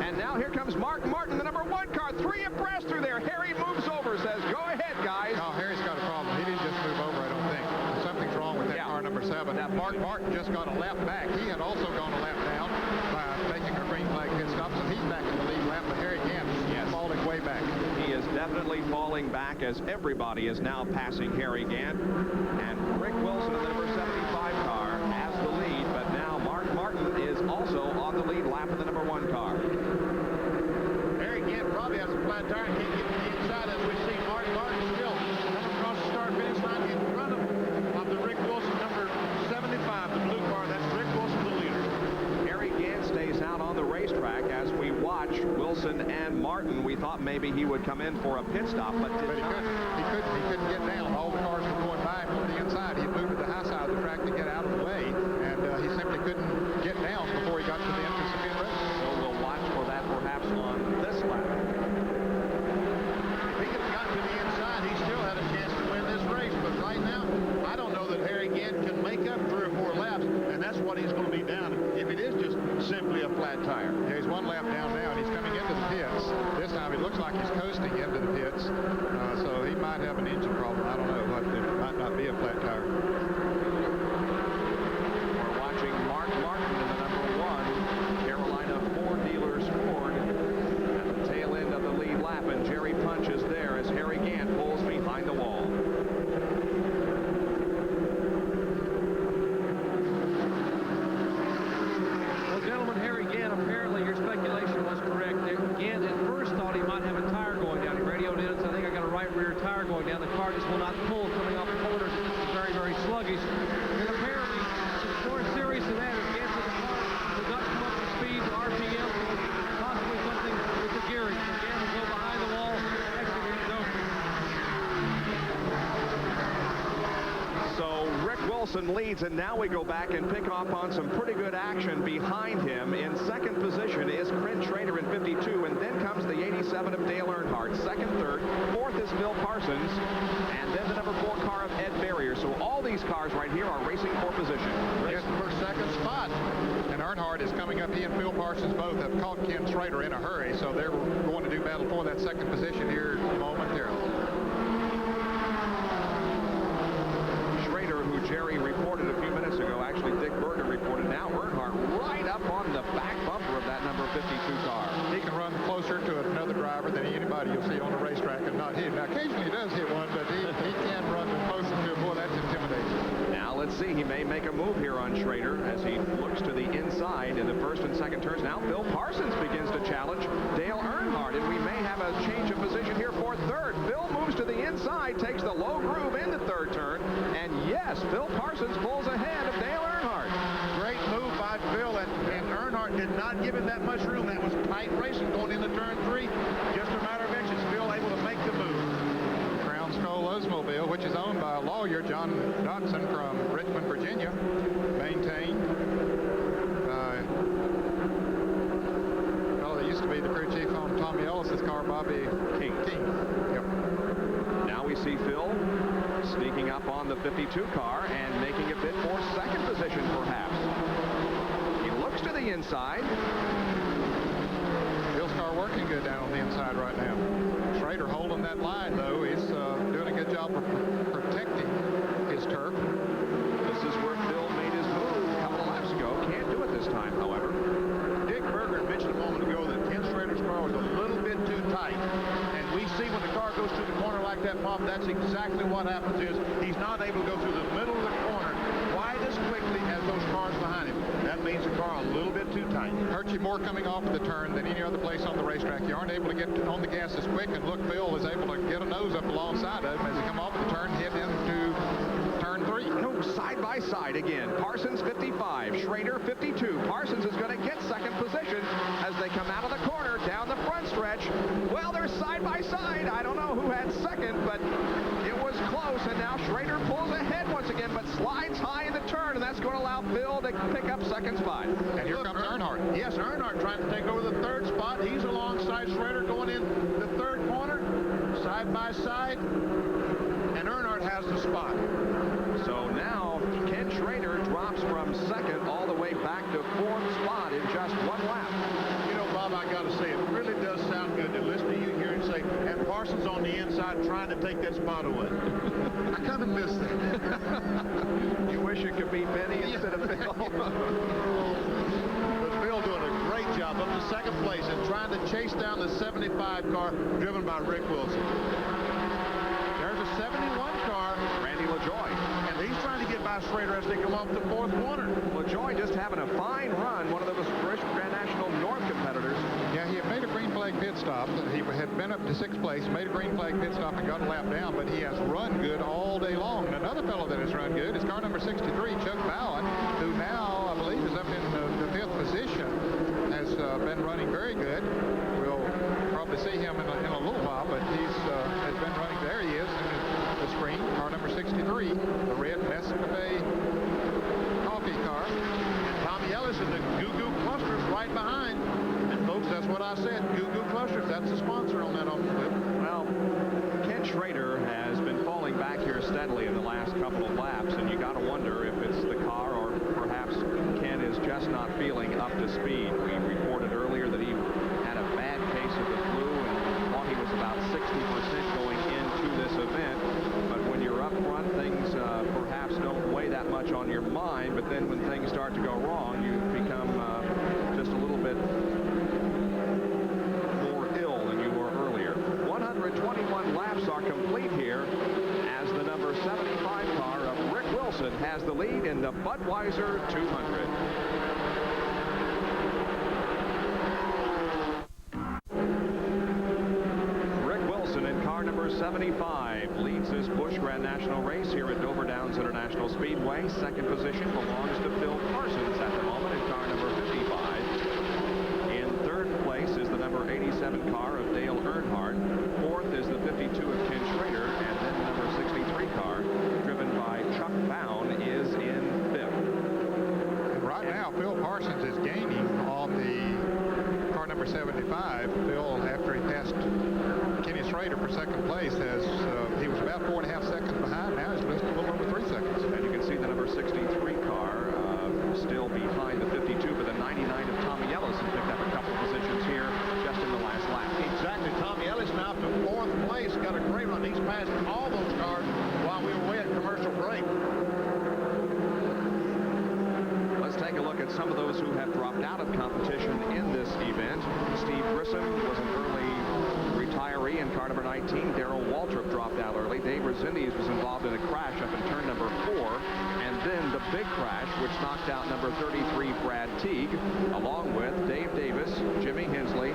And now here comes Mark Martin, the number 1 car, 3 abreast through there. Harry moves over, says, go ahead, guys. No, Harry's got a problem. He didn't just move over, I don't think. Something's wrong with that car number 7. Now, Mark Martin just got a lap back. He had also gone a lap down by making a green flag pit stop, so he's back in the lead lap, but Harry Gant is falling way back. He is definitely falling back as everybody is now passing Harry Gant. And Rick Wilson, the number 75 car, has the lead, but now Mark Martin is also on the lead lap of the number 1 car. Harry Gant probably has a flat tire and can't get to the inside, as we see Mark Martin still coming across the start-finish line in front of the Rick Wilson number 75, the blue car. That's Rick Wilson, the leader. Harry Gant stays out on the racetrack as we watch Wilson and Martin. We thought maybe he would come in for a pit stop, but did not. He couldn't get down. All the cars were going by him from the inside. He moved to the high side of the track to get out of the way, and he simply couldn't get down before he got to the entrance of pit road. So we'll watch for that perhaps on this lap. If he could have gotten to the inside, he still had a chance to win this race, but right now, I don't know that Harry Gant can make up 3 or 4 laps, and that's what he's going to be down if it is just simply a flat tire. Yeah, he's 1 lap down now, and he's coming into the pits. This time it looks like he's coasting into the pits, so he might have an engine problem. I don't know, but it might not be a flat tire. We're watching Mark Martin in the number 1 Carolina Ford Dealers Ford at the tail end of the lead lap, and Jerry Punch is there as Harry Gant pulls behind the wall. Well, gentlemen, Harry Gant, apparently your speculation was correct. Gant at first thought he might have a tire going down. He radioed in and said, I think I got a right rear tire going down. The car just will not pull coming off the corners. It's very, very sluggish. And apparently, it's more serious than that. As Gant said the car will not come up to speed, to RPM, possibly something with the gearing. So Gant will go behind the wall. Exit is open. So Rick Wilson leads, and now we go back and pick up on some pretty good action behind him. In second position is Clint Schrader in 52, and then comes the 87 of Dale Earnhardt. Second, third, fourth is Bill Parsons, and then the number 4 car of Ed Barrier. So all these cars right here are racing for position. Racing for second spot. And Earnhardt is coming up. He and Bill Parsons both have caught Ken Schrader in a hurry, so they're going to do battle for that second position here momentarily. Who Jerry reported a few minutes ago, actually Dick Berger reported, now Earnhardt right up on the back bumper of that number 52 car. He can run closer to another driver than anybody you'll see on the racetrack and not hit him. Now, occasionally he does hit one, but he can run closer to him. Boy, that's intimidating. Now, let's see. He may make a move here on Schrader as he looks to the inside in the first and second turns. Now, Bill Parsons begins to challenge Dale Earnhardt, and we may have a change of position here for third. Bill moves to the inside, takes the low groove in the third turn, and yes, Bill Parsons pulls ahead of Dale Earnhardt. Great move by Bill, and Earnhardt did not give him that much room. That was tight racing going into turn 3. Just a matter of inches. Bill able to make the move. Crown Skull Oldsmobile, which is owned by a lawyer, John Dotson, from Richmond, Virginia. Maintained by, well, it used to be the crew chief on Tommy Ellis's car, Bobby King. Yep. Now we see Phil sneaking up on the 52 car and making a bid for second position, perhaps. He looks to the inside. Phil's car working good down on the inside right now. Schrader holding that line, though. He's doing a good job of protecting his turf. This is where Phil made his move a couple of laps ago. Can't do it this time, however. Dick Berger mentioned a moment ago that Ken Schrader's car was a little bit too tight. And we see when the car goes through the corner like that, Bob, that's exactly what happens is he's not able to go through the middle of the corner quite as quickly as those cars behind him. That means the car a little bit too tight. Hurts you more coming off of the turn than any other place on the racetrack. You aren't able to get on the gas as quick, and look, Phil is able to get a nose up alongside of him as he come off the turn, hit into turn 3. No, side by side again. Parsons 55, Schrader 52. Parsons is going to get second position as they come out of the corner down the front stretch. Well, they're side by side. I don't know who had second, but it was close, and now Schrader pulls ahead once again, but slides high in the turn, and that's going to allow Phil to pick up second spot. And here comes Earnhardt. Yes, Earnhardt trying to take over the third spot. He's alongside Schrader going in the third corner, side by side, and Earnhardt has the spot. So now Ken Schrader drops from second all the way back to fourth spot in just one lap. You know, Bob, I got to say, it really does sound good to listen to you here and say, and Parsons on the inside trying to take that spot away. I kind of miss that. You wish it could be Benny instead of Phil. But Phil doing a great job up to second place and trying to chase down the 75 car driven by Rick Wilson. There's a 71 car. Randy LaJoy. And he's trying to get by Schrader as they come off the fourth corner. LaJoy just having a fine run, one of those Busch Grand National North competitors. Yeah, he had made a green flag pit stop. He had been up to 6th place, made a green flag pit stop and got a lap down, but he has run good all day long. And another fellow that has run good is car number 63, Chuck Bowen, who now, I believe, is up in the 5th position, has been running very good. We'll probably see him in a little while, but he's has been running. There he is in the screen, car number 63, the red Nescafe coffee car. And Tommy Ellis in the Goo Goo Clusters right behind. And folks, that's what I said. Goo Goo Clusters, that's the sponsor on that automobile. Well, Ken Schrader has been falling back here steadily in the last couple of laps, and you got to wonder if it's the car or perhaps Ken is just not feeling up to speed. We reported earlier that he had a bad case of the flu and thought he was about 60% going into this event. But when you're up front, things perhaps don't weigh that much on your mind, but then when things start to go wrong, you become just a little bit more ill than you were earlier. 121 laps are complete here as the number 75 car of Rick Wilson has the lead in the Budweiser 200. Rick Wilson in car number 75 leads this Busch Grand National race here at Dover Downs International Speedway. Second position belongs to Phil Parsons at the moment in car number 55. In third place is the number 87 car of Dale Earnhardt. Fourth is the 52 of Ken Schrader, and then the number 63 car driven by Chuck Bowen is in fifth. And right now, Phil Parsons is gaining on the car number 75. Phil, after he passed Kenny Schrader for second place, he was about 4.5 seconds behind. Now he's just a little over 3 seconds. And you can see the number 63 car still behind the 52, but the 99 of Tommy Ellis has picked up a couple positions here just in the last lap. Exactly. Tommy Ellis now up to fourth place. Got a great run. He's passed all those cars while we were away at commercial break. Let's take a look at some of those who have dropped out of competition in this event. Steve Grissom was an early retiree in car number 19. Darrell Waltrip dropped out early. Dave Rezendes was involved in a crash up in turn number 4. And then the big crash, which knocked out number 33, Brad Teague, along with Dave Davis, Jimmy Hensley.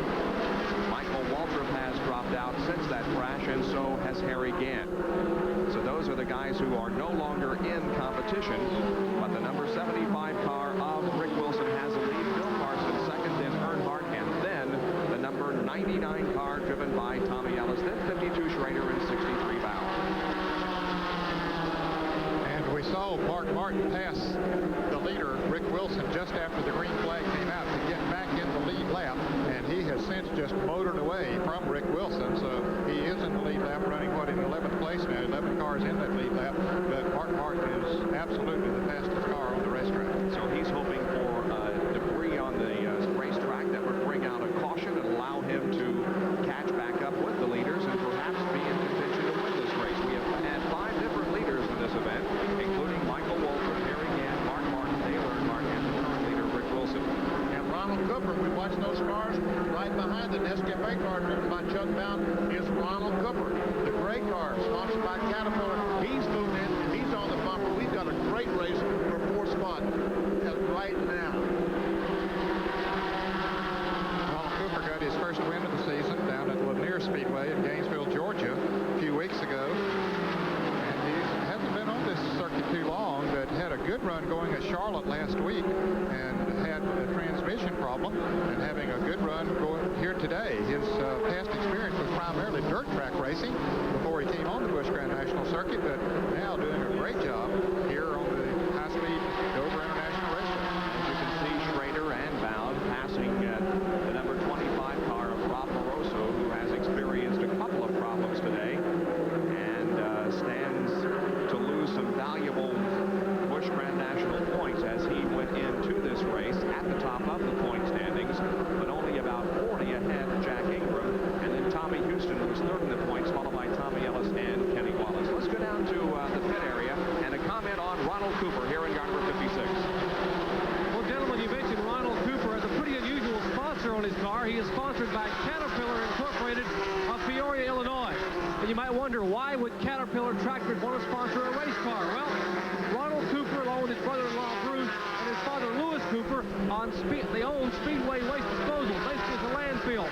Michael Waltrip has dropped out since that crash, and so has Harry Gant. So those are the guys who are no longer in competition. But the number 75 car of Rick Wilson has a lead. Phil Parsons second, then Earnhardt, and then the number 99 car driven by Tommy Ellis, then 52 Schrader, and 63 Bowen. ago, Mark Martin passed the leader, Rick Wilson, just after the green flag came out to get back in the lead lap, and he has since just motored away from Rick Wilson. So he is in the lead lap, running, what, in 11th place now, 11 cars in that lead lap, but Mark Martin is absolutely the fastest car on the racetrack. So he's hoping for debris on the racetrack that would bring out a caution and allow him to catch back up with the leaders and perhaps be in contention to win this race. We have had 5 different leaders in this event, including Michael Walter, Harry Gant, Mark Martin, Dale Earnhardt, and the current leader, Rick Wilson. And Ronald Cooper, we watched those cars right behind the NASCAR car driven by Chuck Bound is Ronald Cooper. The gray car, sponsored by Caterpillar, he's moving in, and he's on the bumper. We've got a great race for 4th spot right now. Ronald Cooper got his first win of the season down at Lanier Speedway in Gainesville, Georgia, a few weeks ago. And he hasn't been on this circuit too long, but had a good run going at Charlotte last week and had a transmission problem, and having a good run going here today. His past experience was primarily dirt track racing before he came on the Busch Grand National Circuit, but now doing a great job here on the high-speed Dover International Racetrack. As you can see, Schrader and Bound passing the number 25 car of Rob Moroso, who has experienced a couple of problems today and stands to lose some valuable Busch Grand National points as he went into this race at the top of the point standings, but only about 40 ahead of Jack Ingram, and then Tommy Houston, who was third in the points, followed by Tommy Ellis and Kenny Wallace. Let's go down to the pit area and a comment on Ronald Cooper here in car number 56. Well, gentlemen, you mentioned Ronald Cooper has a pretty unusual sponsor on his car. He is sponsored by Caterpillar Incorporated of Peoria, Illinois. And you might wonder, why would Caterpillar Tractor want to sponsor a race car? Well, Ronald Cooper, along with his brother-in-law Bruce and his father Louis Cooper, they own Speedway Waste Disposal. Basically, it's a landfill.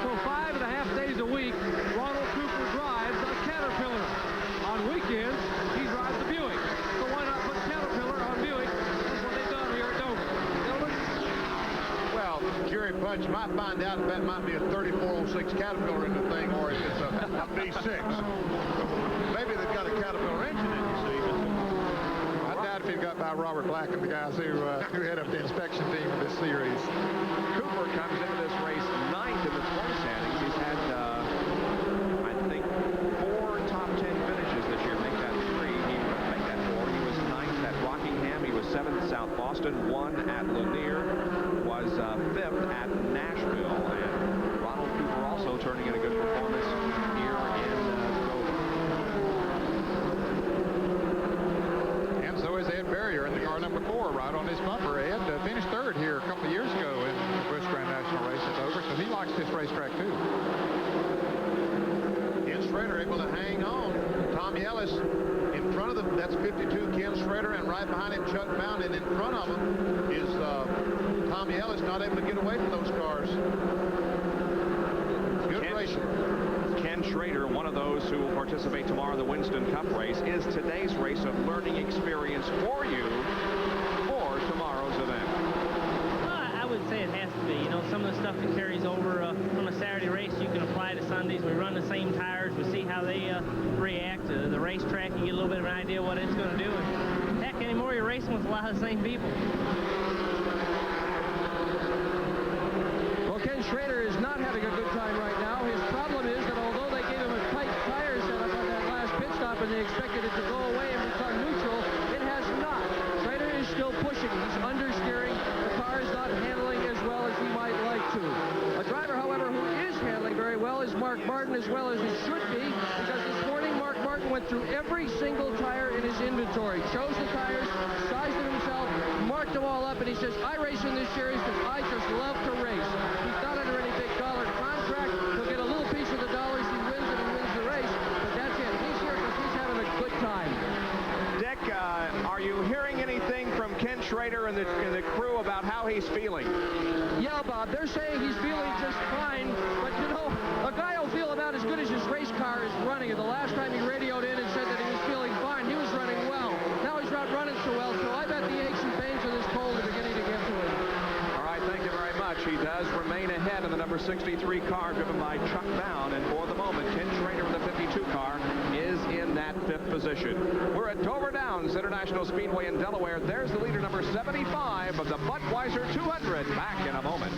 So 5.5 days a week, Ronald Cooper drives a Caterpillar. On weekends, he drives a Buick. So why not put Caterpillar on Buick? That's what they've done here at Dover. Gentlemen? Well, Jerry Punch might find out if that might be a 3406 Caterpillar in the thing, or if it's a V6. Maybe they've got a Caterpillar engine in, you see. I doubt if he got by Robert Black and the guys who head up the inspection team of this series. Cooper comes into this race 9th in the point standings. He's had, I think, 4 top 10 finishes this year. Make that 3. He make that 4. He was 9th at Rockingham. He was 7th at South Boston. 1 at Lanier. Was 5th at Nashville. And Ronald Cooper also turning in a good performance here in Dover. And so is Ed Barrier in the car number 4, right on his bumper. Ed finished 3rd here a couple of years ago in the Busch Grand National race at Dover, so he likes this racetrack too. Ken Schrader able to hang on. Tommy Ellis in front of them. That's 52, Ken Schrader, and right behind him, Chuck Bound. And in front of him is Tommy Ellis, not able to get away from those cars. Good racing. Ken Schrader, one of those who will participate tomorrow in the Winston Cup race, is today's race a learning experience for you for tomorrow's event? I would say it has to be. You know, some of the stuff that carries over on a Saturday race, you can apply to Sundays. We run the same tires. We see how they react to the racetrack. You get a little bit of an idea what it's going to do. And heck, anymore, you're racing with a lot of the same people. Well, Ken Schrader is not having a good time right now. His problem is that although they gave him a tight tire setup on that last pit stop and they expected it to go away and become neutral, it has not. Schrader is still pushing. He's understeering. The car is not handling as well as he might like to. A driver, however, who is handling very well is Mark Martin, as well as he should be, because this morning Mark Martin went through every single tire in his inventory, chose the tires, sized them himself, marked them all up, and he says, I race in this series because I just love to race. He's not under any big dollar contract. He'll get a little piece of the dollars. He wins it and wins the race, but that's it. He's here because he's having a good time. Dick, are you hearing anything from Ken Schrader and the crew about how he's feeling? Yeah, Bob, they're saying he's feeling just fine, but you know, a guy will feel about as good as his race car is running. And the last time he radioed in and said that he was feeling fine, he was running well. Now he's not running so well, so I bet the aches and pains of this cold are beginning to get to him. All right, thank you very much. He does remain ahead in the number 63 car driven by Chuck Bound, and for the moment, Ken Schrader with the 52 car is in that 5th position. We're at Dover Downs International Speedway in Delaware. There's the leader, number 75 of the Budweiser 200. Back in a moment.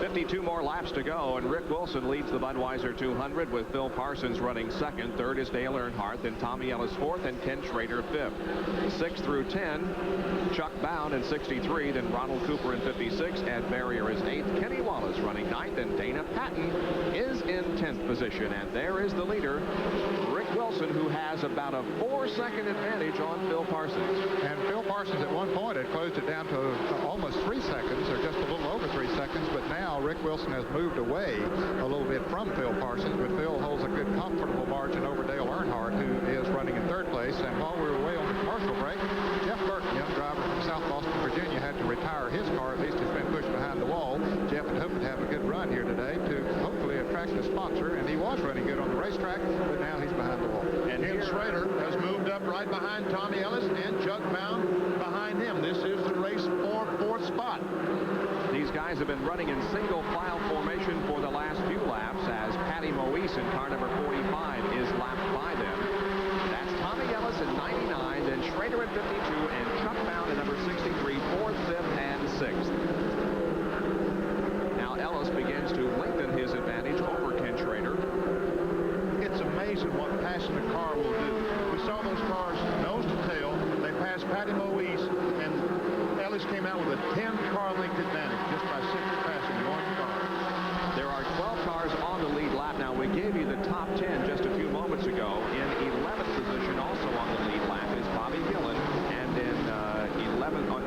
52 more laps to go, and Rick Wilson leads the Budweiser 200 with Phil Parsons running second. Third is Dale Earnhardt, then Tommy Ellis fourth, and Ken Schrader fifth. 6 through 10, Chuck Bound in 63, then Ronald Cooper in 56, Ed Barrier is 8th, Kenny Wallace running 9th, and Dana Patton is in 10th position. And there is the leader, Rick Wilson, who has about a 4-second advantage on Phil Parsons. And Phil Parsons at one point had closed it down to almost 3 seconds, or just a little over 3 seconds, but now Rick Wilson has moved away a little bit from Phil Parsons, but Phil holds a good comfortable margin over Dale Earnhardt, who is running in 3rd place. And while we were away on the commercial break, Jeff Burton, young driver from South Boston, Virginia, had to retire his car. At least he's been pushed behind the wall. Jeff had hoped to have a good run here today to hopefully attract a sponsor, and he was running good on the racetrack, but now he's behind the wall. And Ken Schrader has moved up right behind Tommy Ellis, and Chuck Bound behind him. This is the race for 4th spot. These guys have been running in single file formation for the last few laps, as Patty Moise in car number 45 is lapped by them. That's Tommy Ellis in 99, then Schrader in 52, and Chuck Bound in number 63, 4th, 5th, and 6th. Now Ellis begins to lengthen his advantage over Ken Schrader. It's amazing what passing a car will do. We saw those cars nose to tail. They passed Patty Moise, and Ellis came out with a 10-car length advantage just by simply passing one car. There are 12 cars on the lead lap. Now, we gave you the top 10 just a few moments ago. In 11th position, also on the lead lap, is Bobby Gillen. And in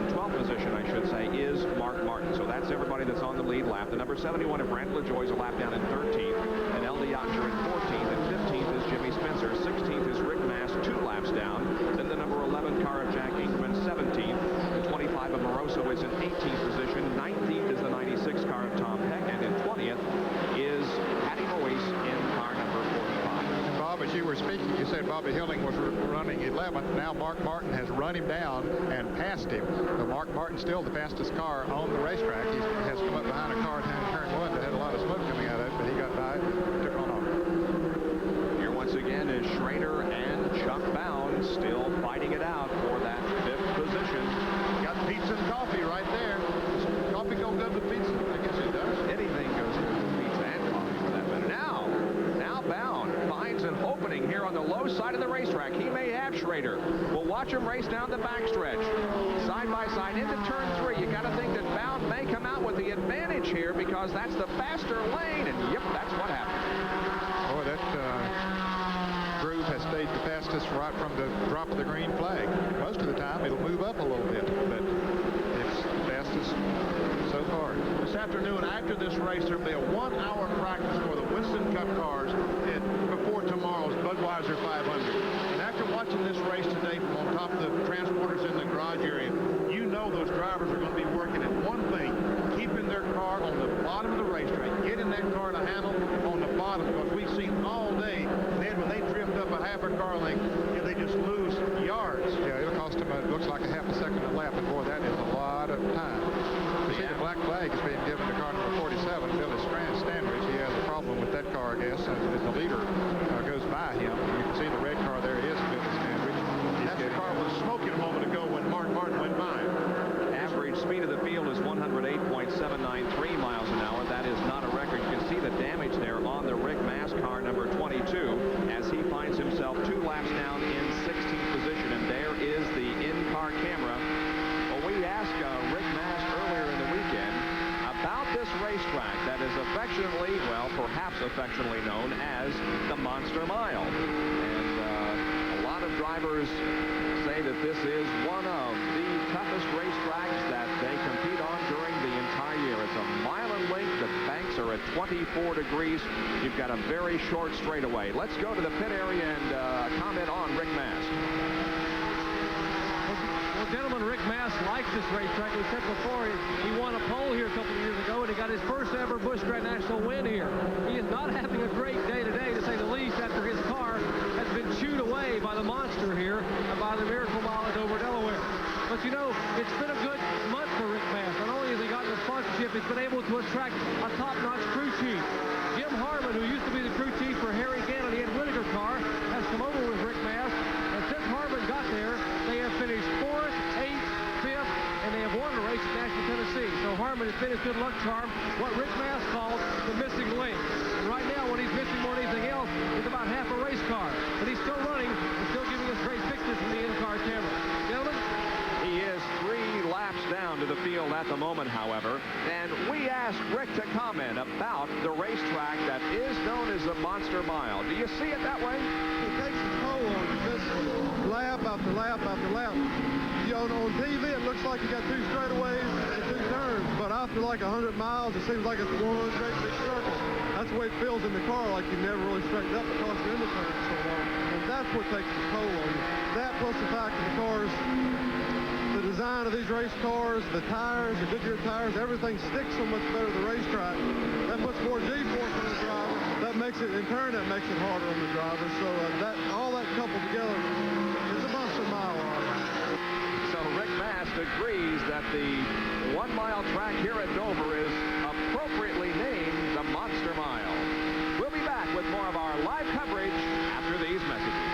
12th position, I should say, is Mark Martin. So that's everybody that's on the lead lap. The number 71 of Brant LaJoie is a lap down in 13th. And L. Diotcher in 14th. And 15th is Jimmy Spencer. 16th is Rick Mass, 2 laps down. Then the number 11 car of Jack Ingram, 17th. The 25 of Moroso is in 18th position. 19th is the 96 car of Tom Peck. And in 20th is Patty Moise in car number 45. And Bob, as you were speaking, you said Bobby Hilling was running 11th. Now Mark Martin has run him down and passed him. So Mark Martin's still the fastest car on the racetrack. He has come up behind a car in turn 1 that had a lot of smoke coming out of it, but he got by and took on off. Here once again is Schrader and Chuck Bound still fighting it out for that 5th position. Got pizza and coffee right there. Does coffee go good with pizza? I guess it does. Anything goes good with pizza and coffee for that matter. Now Bound finds an opening here on the low side of the racetrack. He may have Schrader. We'll watch him race down the backstretch. Side by side into turn 3. You got to think that Bound may come out with the advantage here because that's the faster lane. And yep, that's what happened. Boy, that groove has stayed the fastest right from the drop of the green flag. Most of the time, it'll move up a little bit, but it's the fastest so far. This afternoon, after this race, there will be a 1-hour practice for the Winston Cup cars before tomorrow's Budweiser 500. And after watching this race today from on top of the transporters in the garage area, you know those drivers are going to be working at one thing, keeping their car on the bottom of the racetrack, getting that car to handle on the bottom, because we've seen all day, then when they drift up a half a car length, they just lose yards. Yeah, it'll cost them, it looks like a half a second a lap, and boy, that is a lot of time. You see the black flag is being given to car number 47, Billy Stanridge. He has a problem with that car, I guess, as the leader goes by him. You can see the red car there is Billy Stanridge. That's the car was smoking a moment ago when Mark Martin went by. Average speed of the field is 108.793 miles an hour. That is not a record. You can see the damage there on the Rick Mass car number 22 as he finds himself 2 laps down in 16th position. And there is the in-car camera. Well, we asked Rick Mass earlier in the weekend about this racetrack that is affectionately, well, perhaps affectionately known as the Monster Mile. And a lot of drivers say that this is one of the toughest racetracks that they compete on during the entire year. It's a mile in length. The banks are at 24 degrees. You've got a very short straightaway. Let's go to the pit area and comment on Rick Mass. Well, gentlemen, Rick Mass likes this racetrack. We said before he won a pole here a couple of years ago, and he got his first ever Busch Grand National win here. He is not having a great day today, to say the least, after his car has been chewed away by the monster here, by the Miracle Mile at Dover, Delaware. But you know, it's been a good month for Rick Mass. Not only has he gotten a sponsorship it's been able to attract a top-notch crew chief. Jim Harmon, who used to be the crew chief for Harry Gant on the Ed Whittaker car, has come over with Rick Mast. And since Harmon got there, they have finished 4th, 8th, 5th, and they have won the race at Nashville, Tennessee. So Harmon has been his good luck charm, what Rick Mast called the missing link. And right now, what he's missing more than anything else is about half a race car. But he's still running and still giving us great pictures from the in-car camera. Gentlemen? He is 3 laps down to the field at the moment, however. And we asked Rick to comment about the racetrack that is known as the Monster Mile. Do you see it that way? It takes a toll on you. Just lap after lap after lap. You know, on TV, it looks like you got 2 straightaways and 2 turns. But after like 100 miles, it seems like it's one great big circle. That's the way it feels in the car, like you never really straightened up because you're in the turn so long. And that's what takes a toll on you. That plus the fact that the cars, the design of these race cars, the tires, the Goodyear tires, everything sticks so much better to the racetrack. That puts more G-force on the driver. That makes it, in turn, that makes it harder on the driver. So all that coupled together is a Monster Mile. So Rick Mast agrees that the 1 mile track here at Dover is appropriately named the Monster Mile. We'll be back with more of our live coverage after these messages.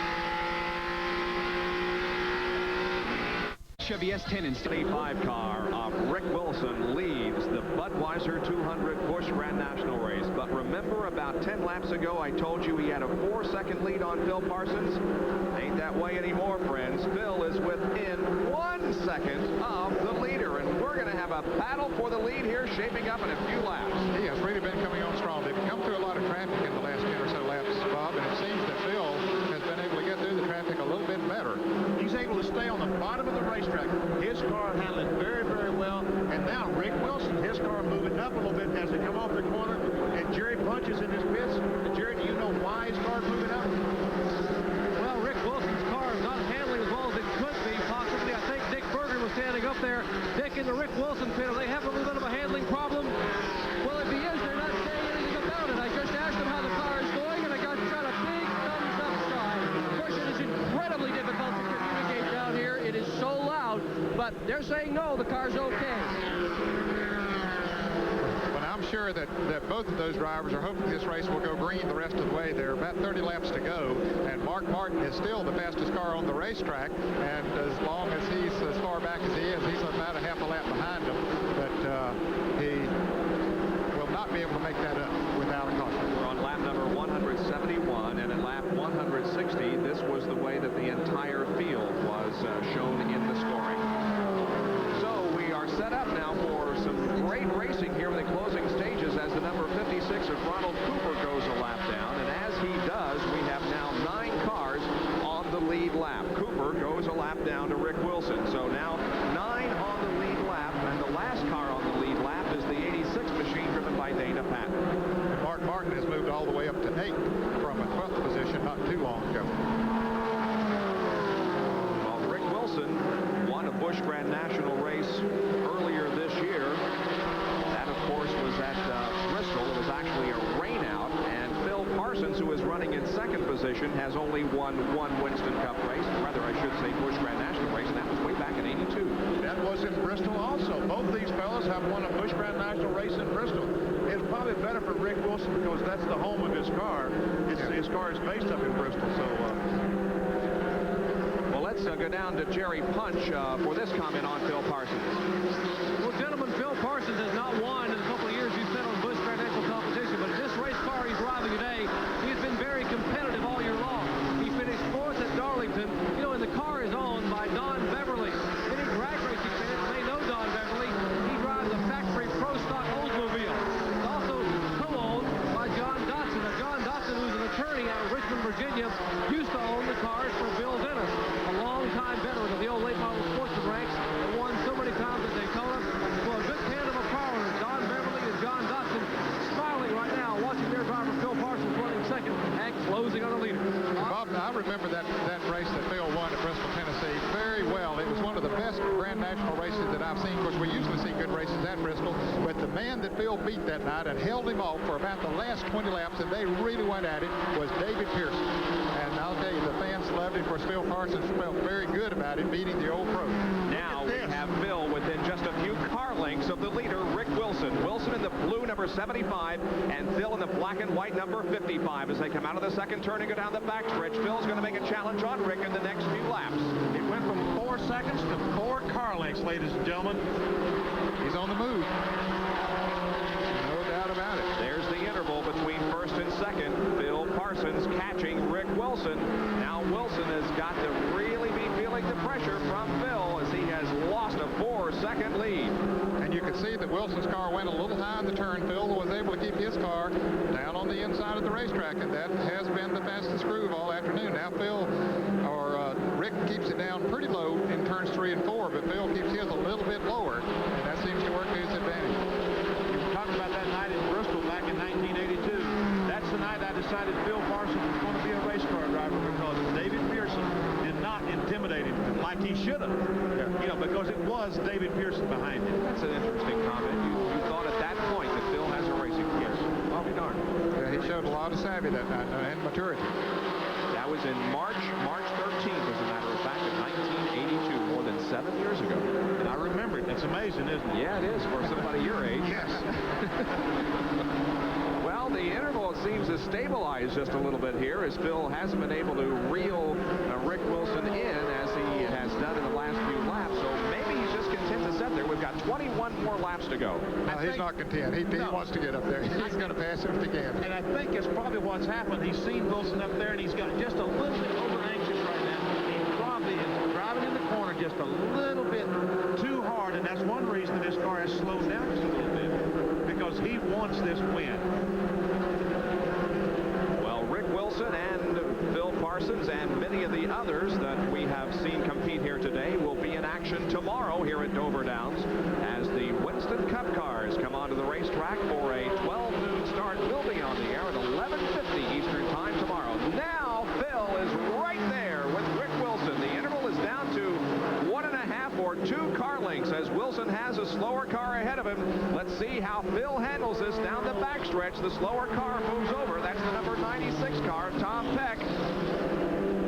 Chevy S10 and 25 car of Rick Wilson leads the Budweiser 200 Busch Grand National race. But remember, about 10 laps ago, I told you he had a 4-second lead on Phil Parsons? Ain't that way anymore, friends. Phil is within 1 second of the leader, and we're going to have a battle for the lead here shaping up in a few laps. He has really been coming on strong. They've come through a lot of traffic in the last 10 or so laps, Bob, and it seems that Phil has been able to get through the traffic a little bit better. He's able to stay on the bottom of the racetrack. His car handled it very, very well. And now Rick Wilson, his car moving up a little bit as they come off the corner. And Jerry punches in his pits. And Jerry, do you know why his car's moving up? Well, Rick Wilson's car is not handling as well as it could be, possibly. I think Dick Berger was standing up there. Dick in the Rick Wilson pit. They have a little bit of a handling problem. Well, if he is, they're not saying anything about it. I just asked him how the car is going, and I got a big thumbs up sign. Of course, it is incredibly difficult to communicate down here. It is so loud, but they're saying no, the car's okay. Well, I'm sure that both of those drivers are hoping this race will go green the rest of the way. There are about 30 laps to go, and Mark Martin is still the fastest car on the racetrack, and as long as he's as far back as he is, he's about a half a lap behind him, but he will not be able to make that up without a caution. We're on lap number 171, and at lap 160, this was the way that the entire field was shown in the scoring. So we are set up now for some great racing here in the closing stages as the number 56 of Ronald Cooper goes a lap down, and as he does, we have now 9 cars on the lead lap. Cooper goes a lap down to Rick Wilson. So now 9 on the lead lap, and the last car on the lead lap is the 86 machine driven by Dana Patton. And Mark Martin has moved all the way up to 8th from a 12th position not too long ago. Well, Rick Wilson won a Busch Grand National race earlier this year. That, of course, was at Bristol. It was actually a rainout, and Phil Parsons, who is running in 2nd position, has only won 1 Winston Cup race, rather I should say Busch Grand National race, and that was way back in '82. That was in Bristol also. Both these fellas have won a Busch Grand National race in Bristol. It's probably better for Rick Wilson because that's the home of his car. His car is based up in Bristol, so... Well, let's go down to Jerry Punch for this comment on Phil Parsons. Well, gentlemen, Phil Parsons has not won in a couple of years he's been on Busch Grand National competition, but in this race car he's driving today, he's been very competitive all year long. He finished 4th at Darlington. You know, and the car is owned by Don Beverly. Any drag racing fans may know Don Beverly. He drives a factory pro stock Oldsmobile. It's also co-owned by John Dotson. Now, John Dotson, who's an attorney out of Richmond, Virginia, used to own the cars for Bill Dennis, a long-time veteran of the old late model sportsman ranks, and won so many times at Daytona. So a good tandem of power, Don Beverly and John Dotson, smiling right now, watching their driver Phil Parsons running 2nd and closing on the leader. Bob, I remember that race that Phil won at Bristol, Tennessee very well. It was one of the best Grand National races that I've seen. Of course, we usually see good races at Bristol, but the man that Phil beat that night and held him off for about the last 20 laps, and they really went at it, was David Pearson. And I'll tell you, the fans loved it. Of course, Phil Parsons felt very good about it, beating the old pro. Now we have Phil within just a few car lengths of the leader, Rick Wilson. number 75, and Phil in the black and white number 55 as they come out of the second turn and go down the backstretch. Phil's going to make a challenge on Rick in the next few laps. It went from 4 seconds to 4 car lengths, ladies and gentlemen. He's on the move. No doubt about it. There's the interval between first and second. Phil Parsons catching Rick Wilson. Now Wilson has got to really be feeling the pressure from Phil as he has lost a 4-second lead. And you can see that Wilson's car went a little high in the turn. Phil was able to keep his car down on the inside of the racetrack, and that has been the fastest groove all afternoon. Now Rick keeps it down pretty low in turns 3 and 4, but Phil keeps his a little bit lower, and that seems to work to his advantage. We talked about that night in Bristol back in 1982. That's the night I decided Phil Parsons was going to be a race car driver because David Pearson did not intimidate him like he should have. You know, because it was David Pearson behind him. That's an interesting comment. You thought at that point that Phil has a racing car. Yes. I'll be darned. Yeah, he showed a lot of savvy that night and maturity. That was in March 13th, as a matter of fact, in 1982, more than 7 years ago. And I remember it. That's amazing, isn't it? Yeah, it is for somebody your age. Yes. Well, the interval seems to stabilize just a little bit here as Phil hasn't been able to reel Rick Wilson in as he has done in the last few laps. So maybe he's just content to sit there. We've got 21 more laps to go. No, he's not content. He wants to get up there. He's going to pass him if he can. And I think it's probably what's happened. He's seen Wilson up there, and he's got just a little bit over anxious right now. He probably is driving in the corner just a little bit too hard, and that's one reason this car has slowed down just a little bit, because he wants this win. Well, Rick Wilson and Phil Parsons and many of the others that we have seen compete here today will be in action tomorrow here at Dover Downs as the Winston Cup cars come onto the racetrack for a 12 noon start. We'll be on the air at 11:50 Eastern Time tomorrow. Now Phil is right there with Rick Wilson. The interval is down to 1.5 or 2 car lengths as Wilson has a slower car ahead of him. Let's see how Phil handles this down the backstretch. The slower car moves over. That's the number 96 car, Tom Peck.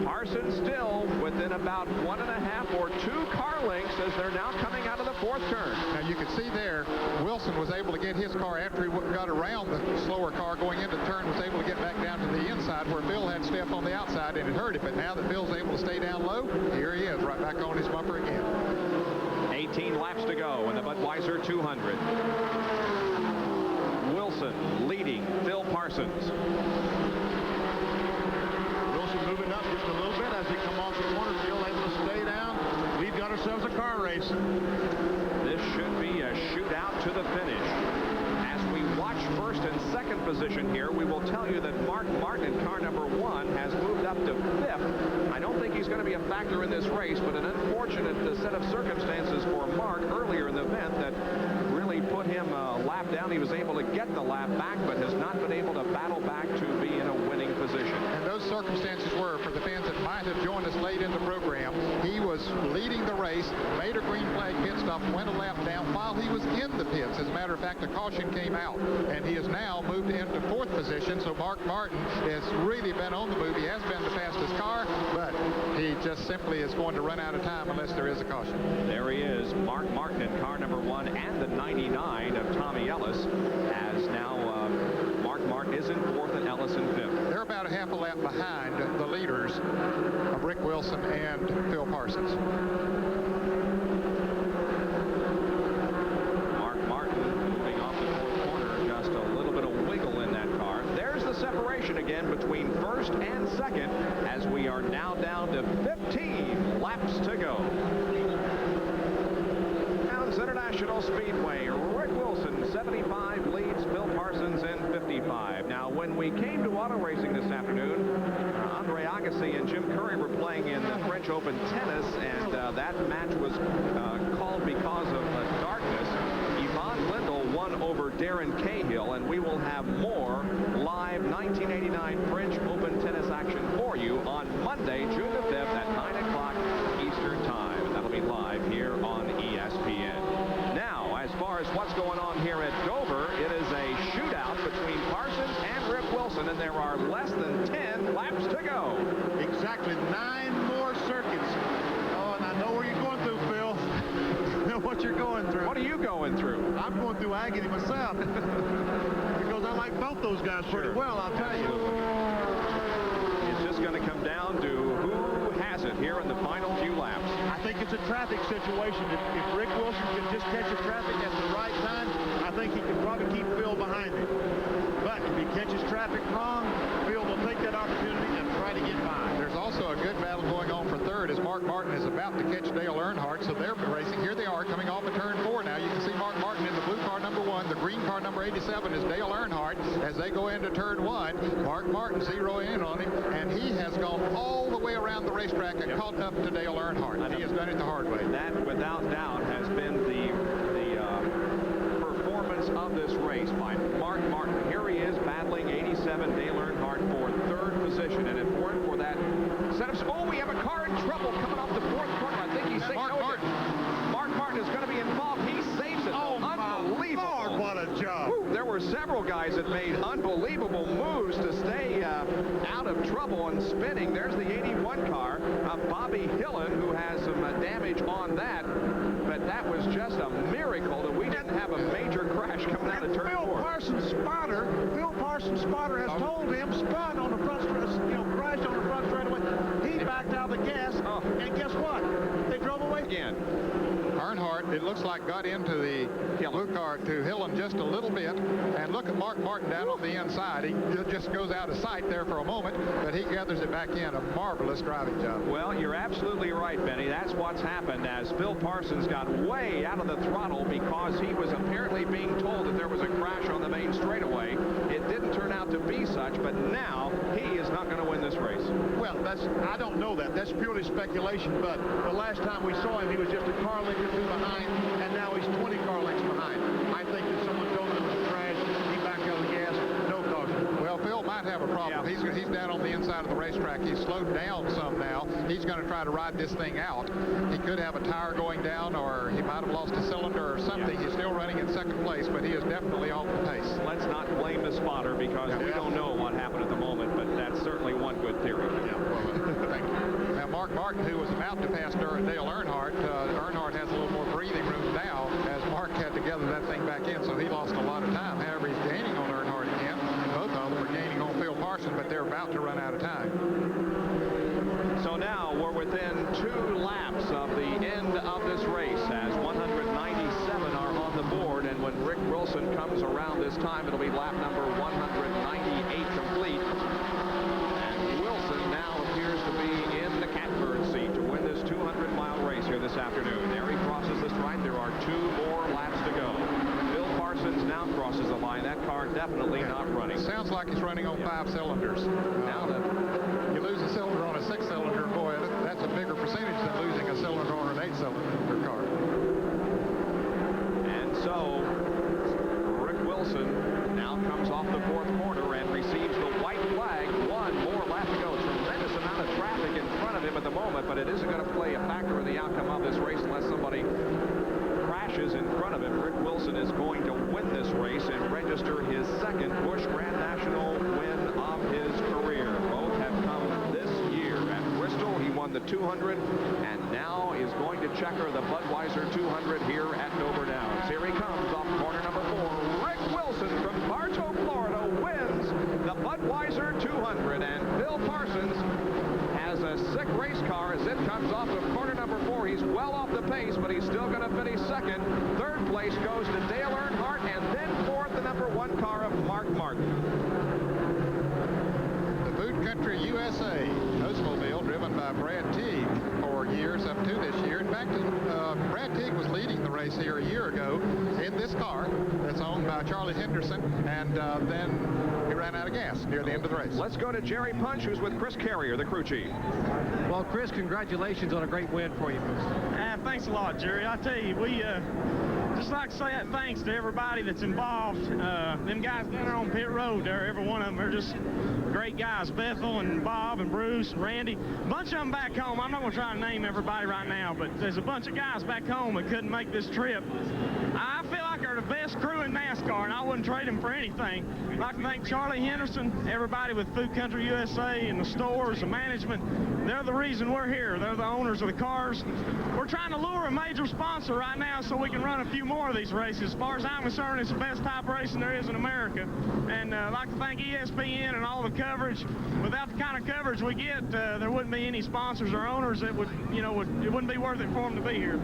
Parsons still within about 1.5 or 2 car lengths as they're now coming out of the 4th turn. Now you can see there, Wilson was able to get his car after he got around the slower car going into the turn, was able to get back down to the inside where Phil had stepped on the outside and it hurt him. But now that Phil's able to stay down low, here he is right back on his bumper again. 18 laps to go in the Budweiser 200. Wilson leading Phil Parsons. Moving up just a little bit as they come off the corner, still able to stay down. We've got ourselves a car race. This should be a shootout to the finish. As we watch first and second position here, we will tell you that Mark Martin in car number 1 has moved up to 5th. I don't think he's going to be a factor in this race, but an unfortunate set of circumstances for Mark earlier in the event that really put him a lap down. He was able to get the lap back, but has not been able to battle back to be in a winning position. And those circumstances were, for the fans that might have joined us late in the program, he was leading the race, made a green flag pit stop, went a lap down while he was in the pits. As a matter of fact, the caution came out, and he has now moved into 4th position. So Mark Martin has really been on the move. He has been the fastest car, but he just simply is going to run out of time unless there is a caution. There he is, Mark Martin in car number 1 and the 99 of Tommy Ellis, as now Mark Martin is in 4th and Ellis in 5th. They're about a half a lap behind the leaders of Rick Wilson and Phil Parsons. Mark Martin moving off the 4th corner, just a little bit of wiggle in that car. There's the separation again between 1st and 2nd as we are now down to 15 laps to go. International Speedway, Rick Wilson 75 leads Phil Parsons in 55. Now when we came to auto racing this afternoon, Andre Agassi and Jim Curry were playing in the French Open tennis, and that match was called because of darkness. Yvonne Lindell won over Darren Cahill, and we will have more live 1989 French Open tennis action for you on Monday, June the 5th at 9 o'clock Eastern Time. And that'll be live here on ESPN. Now, as far as what's going on here at Dover, it is a shootout between Parsons and Rick Wilson, and there are less than 10 laps to go. Exactly 9 more circuits. Oh, and I know where you're going through, Phil. What what you're going through. What are you going through? I'm going through agony myself. Because I like both those guys pretty well, I'll tell you. It's just going to come down to who has it here in the final few laps. I think it's a traffic situation. If Rick Wilson can just catch the traffic at the right time, I think he can probably keep Phil behind him. But if he catches traffic wrong, Phil will take that opportunity and try to get by. There's also a good battle going on for third as Mark Martin is about to catch Dale Earnhardt, so they're racing. Here they are coming off of turn 4 now. You can see Mark Martin in the blue car number 1. The green car number 87 is Dale Earnhardt. As they go into turn 1, Mark Martin zeroing in on him, and he has gone all the way around the racetrack and caught up to Dale Earnhardt. And he has done it the hard way. That, without doubt, has been the performance of this race by Mark Martin. Here he is battling 87 Dale Earnhardt for third position, and important for that set of... Oh, we have a car in trouble coming off the fourth corner. I think he's... Mark Martin is going to be involved. He saves it. Oh, unbelievable. Lord, what a job. Woo, there were several guys that made unbelievable moves to stay out of trouble and spinning. There's the 81 car of Bobby Hillen, who has some damage on that. But that was just a miracle that we didn't have a major crash coming out of turn 4. Phil Parsons' spotter has told him, spun on the front, crashed on the front straightaway. He backed out of the gas, and guess what? They drove away again. Earnhardt, it looks like, got into the blue car to Hillen just a little bit. And look at Mark Martin down on the inside. He just goes out of sight there for a moment, but he gathers it back in. A marvelous driving job. Well, you're absolutely right, Benny. That's what's happened as Phil Parsons got way out of the throttle because he was apparently being told that there was a crash on the main straightaway. It didn't turn out to be such, but now he is not going to win this race. Well, I don't know that. That's purely speculation, but the last time we saw him, he was just a car length or two behind, and now he's 20 car lengths behind. I think that someone told him it was a crash. He backed out of the gas. No caution. Well, Phil might have a problem. Yeah. He's down on the inside of the racetrack. He's slowed down some now. He's going to try to ride this thing out. He could have a tire going down, or he might have lost a cylinder or something. Yeah. He's still running in second place, but he is definitely off the pace. Let's not blame the spotter because we don't know what happened at the moment, but that's certainly one good theory. Yeah, well, thank you. Now, Mark Martin, who was about to pass Dale Earnhardt, Earnhardt has a little more breathing room now as Mark had to gather that thing back in, so he lost a lot of time. However, he's gaining on Earnhardt again. Both of them are gaining on Phil Parsons, but they're about to run out of time. So now we're within 2 laps of the end of this race as 197 are on the board, and when Rick Wilson comes around this time, it'll be lap number 198 complete. And Wilson now appears to be in the catbird seat to win this 200-mile race here this afternoon. There he crosses the stripe. There are 2 more laps to go. Phil Parsons now crosses the line. That car definitely not running. Sounds like he's running on 5 cylinders. Now you lose a cylinder on a 6-cylinder, boy, that's a bigger percentage than losing a cylinder on an 8-cylinder car. And so Rick Wilson now comes off the 4th corner and receives the white flag. 1 more lap to go. Tremendous amount of traffic in front of him at the moment, but it isn't going to play a factor in the outcome of this race unless somebody crashes in front of him. Rick Wilson is going to win this race and register his 2nd Busch Grand National win of his career. Both have come this year at Bristol. He won the 200 and now is going to checker the Budweiser 200 here at Dover Downs. Here he comes off corner number 4. Rick Wilson from Bartow, Florida wins the Budweiser 200, and Phil Parsons has a sick race car as it comes off of corner number 4. He's well off the pace, but he's still going to finish 2nd. 3rd place goes to Dale Earnhardt, and then 4th, the number 1 car of Mark Martin. The Boot Country USA Oldsmobile, driven by Brad Teague for years up to this year. In fact, Brad Teague was leading the race here a year ago in this car that's owned by Charlie Henderson, and then he ran out of gas near the end of the race. Let's go to Jerry Punch, who's with Chris Carrier, the crew chief. Well, Chris, congratulations on a great win for you. Thanks a lot, Jerry. I tell you, we just like to say that thanks to everybody that's involved. Them guys down there on pit road there, every one of them are just great guys. Bethel and Bob and Bruce and Randy. A bunch of them back home. I'm not going to try to name everybody right now, but there's a bunch of guys back home that couldn't make this trip. I feel like they're the best crew in NASCAR, and I wouldn't trade them for anything. I'd like to thank Charlie Henderson, everybody with Food Country USA, and the stores, the management. They're the reason we're here. They're the owners of the cars. We're trying to lure a major sponsor right now so we can run a few more of these races. As far as I'm concerned, it's the best type of racing there is in America. And I'd like to thank ESPN and all the coverage. Without the kind of coverage we get, there wouldn't be any sponsors or owners that would, it wouldn't be worth it for them to be here.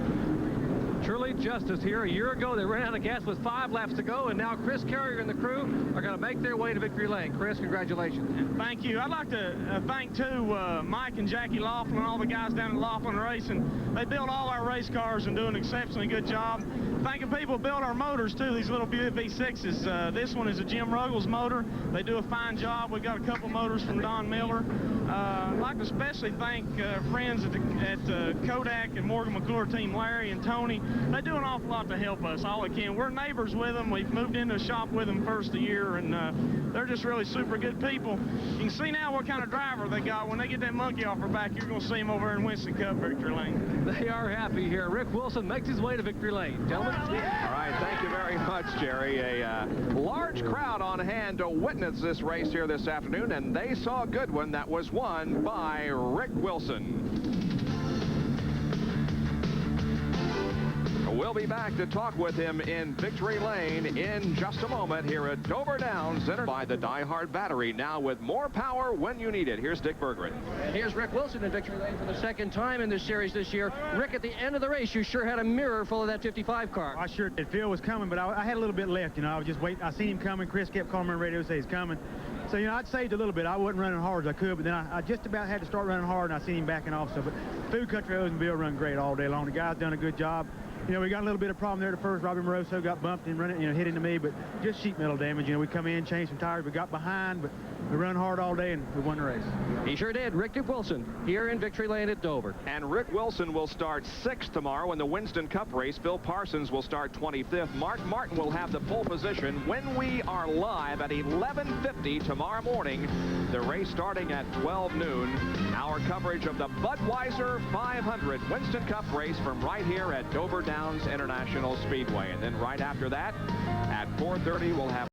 Truly justice here. A year ago, they ran out of gas with 5 laps to go, and now Chris Carrier and the crew are going to make their way to victory lane. Chris, congratulations. Thank you. I'd like to thank, too, Mike and Jackie Laughlin, all the guys down at Laughlin Racing. They build all our race cars and do an exceptionally good job. Thanking people who build our motors, too, these little V6s. This one is a Jim Ruggles motor. They do a fine job. We got a couple motors from Don Miller. I'd like to especially thank friends at Kodak and Morgan McClure team, Larry and Tony. They do an awful lot to help us, all they can. We're neighbors with them. We've moved into a shop with them first of the year, and they're just really super good people. You can see now what kind of driver they got. When they get that monkey off her back, you're going to see them over in Winston Cup victory lane. They are happy here. Rick Wilson makes his way to victory lane. Gentlemen. All right, thank you very much, Jerry. A large crowd on hand to witness this race here this afternoon, and they saw a good one that was won by Rick Wilson. We'll be back to talk with him in victory lane in just a moment here at Dover Downs, centered by the Die Hard battery, now with more power when you need it. Here's Dick Berggren. And here's Rick Wilson in victory lane for the second time in this series this year. Rick, at the end of the race, you sure had a mirror full of that 55 car. I sure did. Phil was coming, but I had a little bit left. I was just waiting. I seen him coming. Chris kept calling me on the radio, say he's coming. So, I'd saved a little bit. I wasn't running hard as I could, but then I just about had to start running hard, and I seen him backing off. So, but Food Country Rosenville run great all day long. The guy's done a good job. We got a little bit of problem there at first. Robbie Moroso got bumped and running, hit into me, but just sheet metal damage. We come in, changed some tires, we got behind, but we run hard all day and we won the race. He sure did. Rick Wilson here in victory lane at Dover. And Rick Wilson will start 6th tomorrow in the Winston Cup race. Phil Parsons will start 25th. Mark Martin will have the pole position when we are live at 11:50 tomorrow morning. The race starting at 12 noon. Our coverage of the Budweiser 500 Winston Cup race from right here at Dover Downs International Speedway. And then right after that, at 4:30, we'll have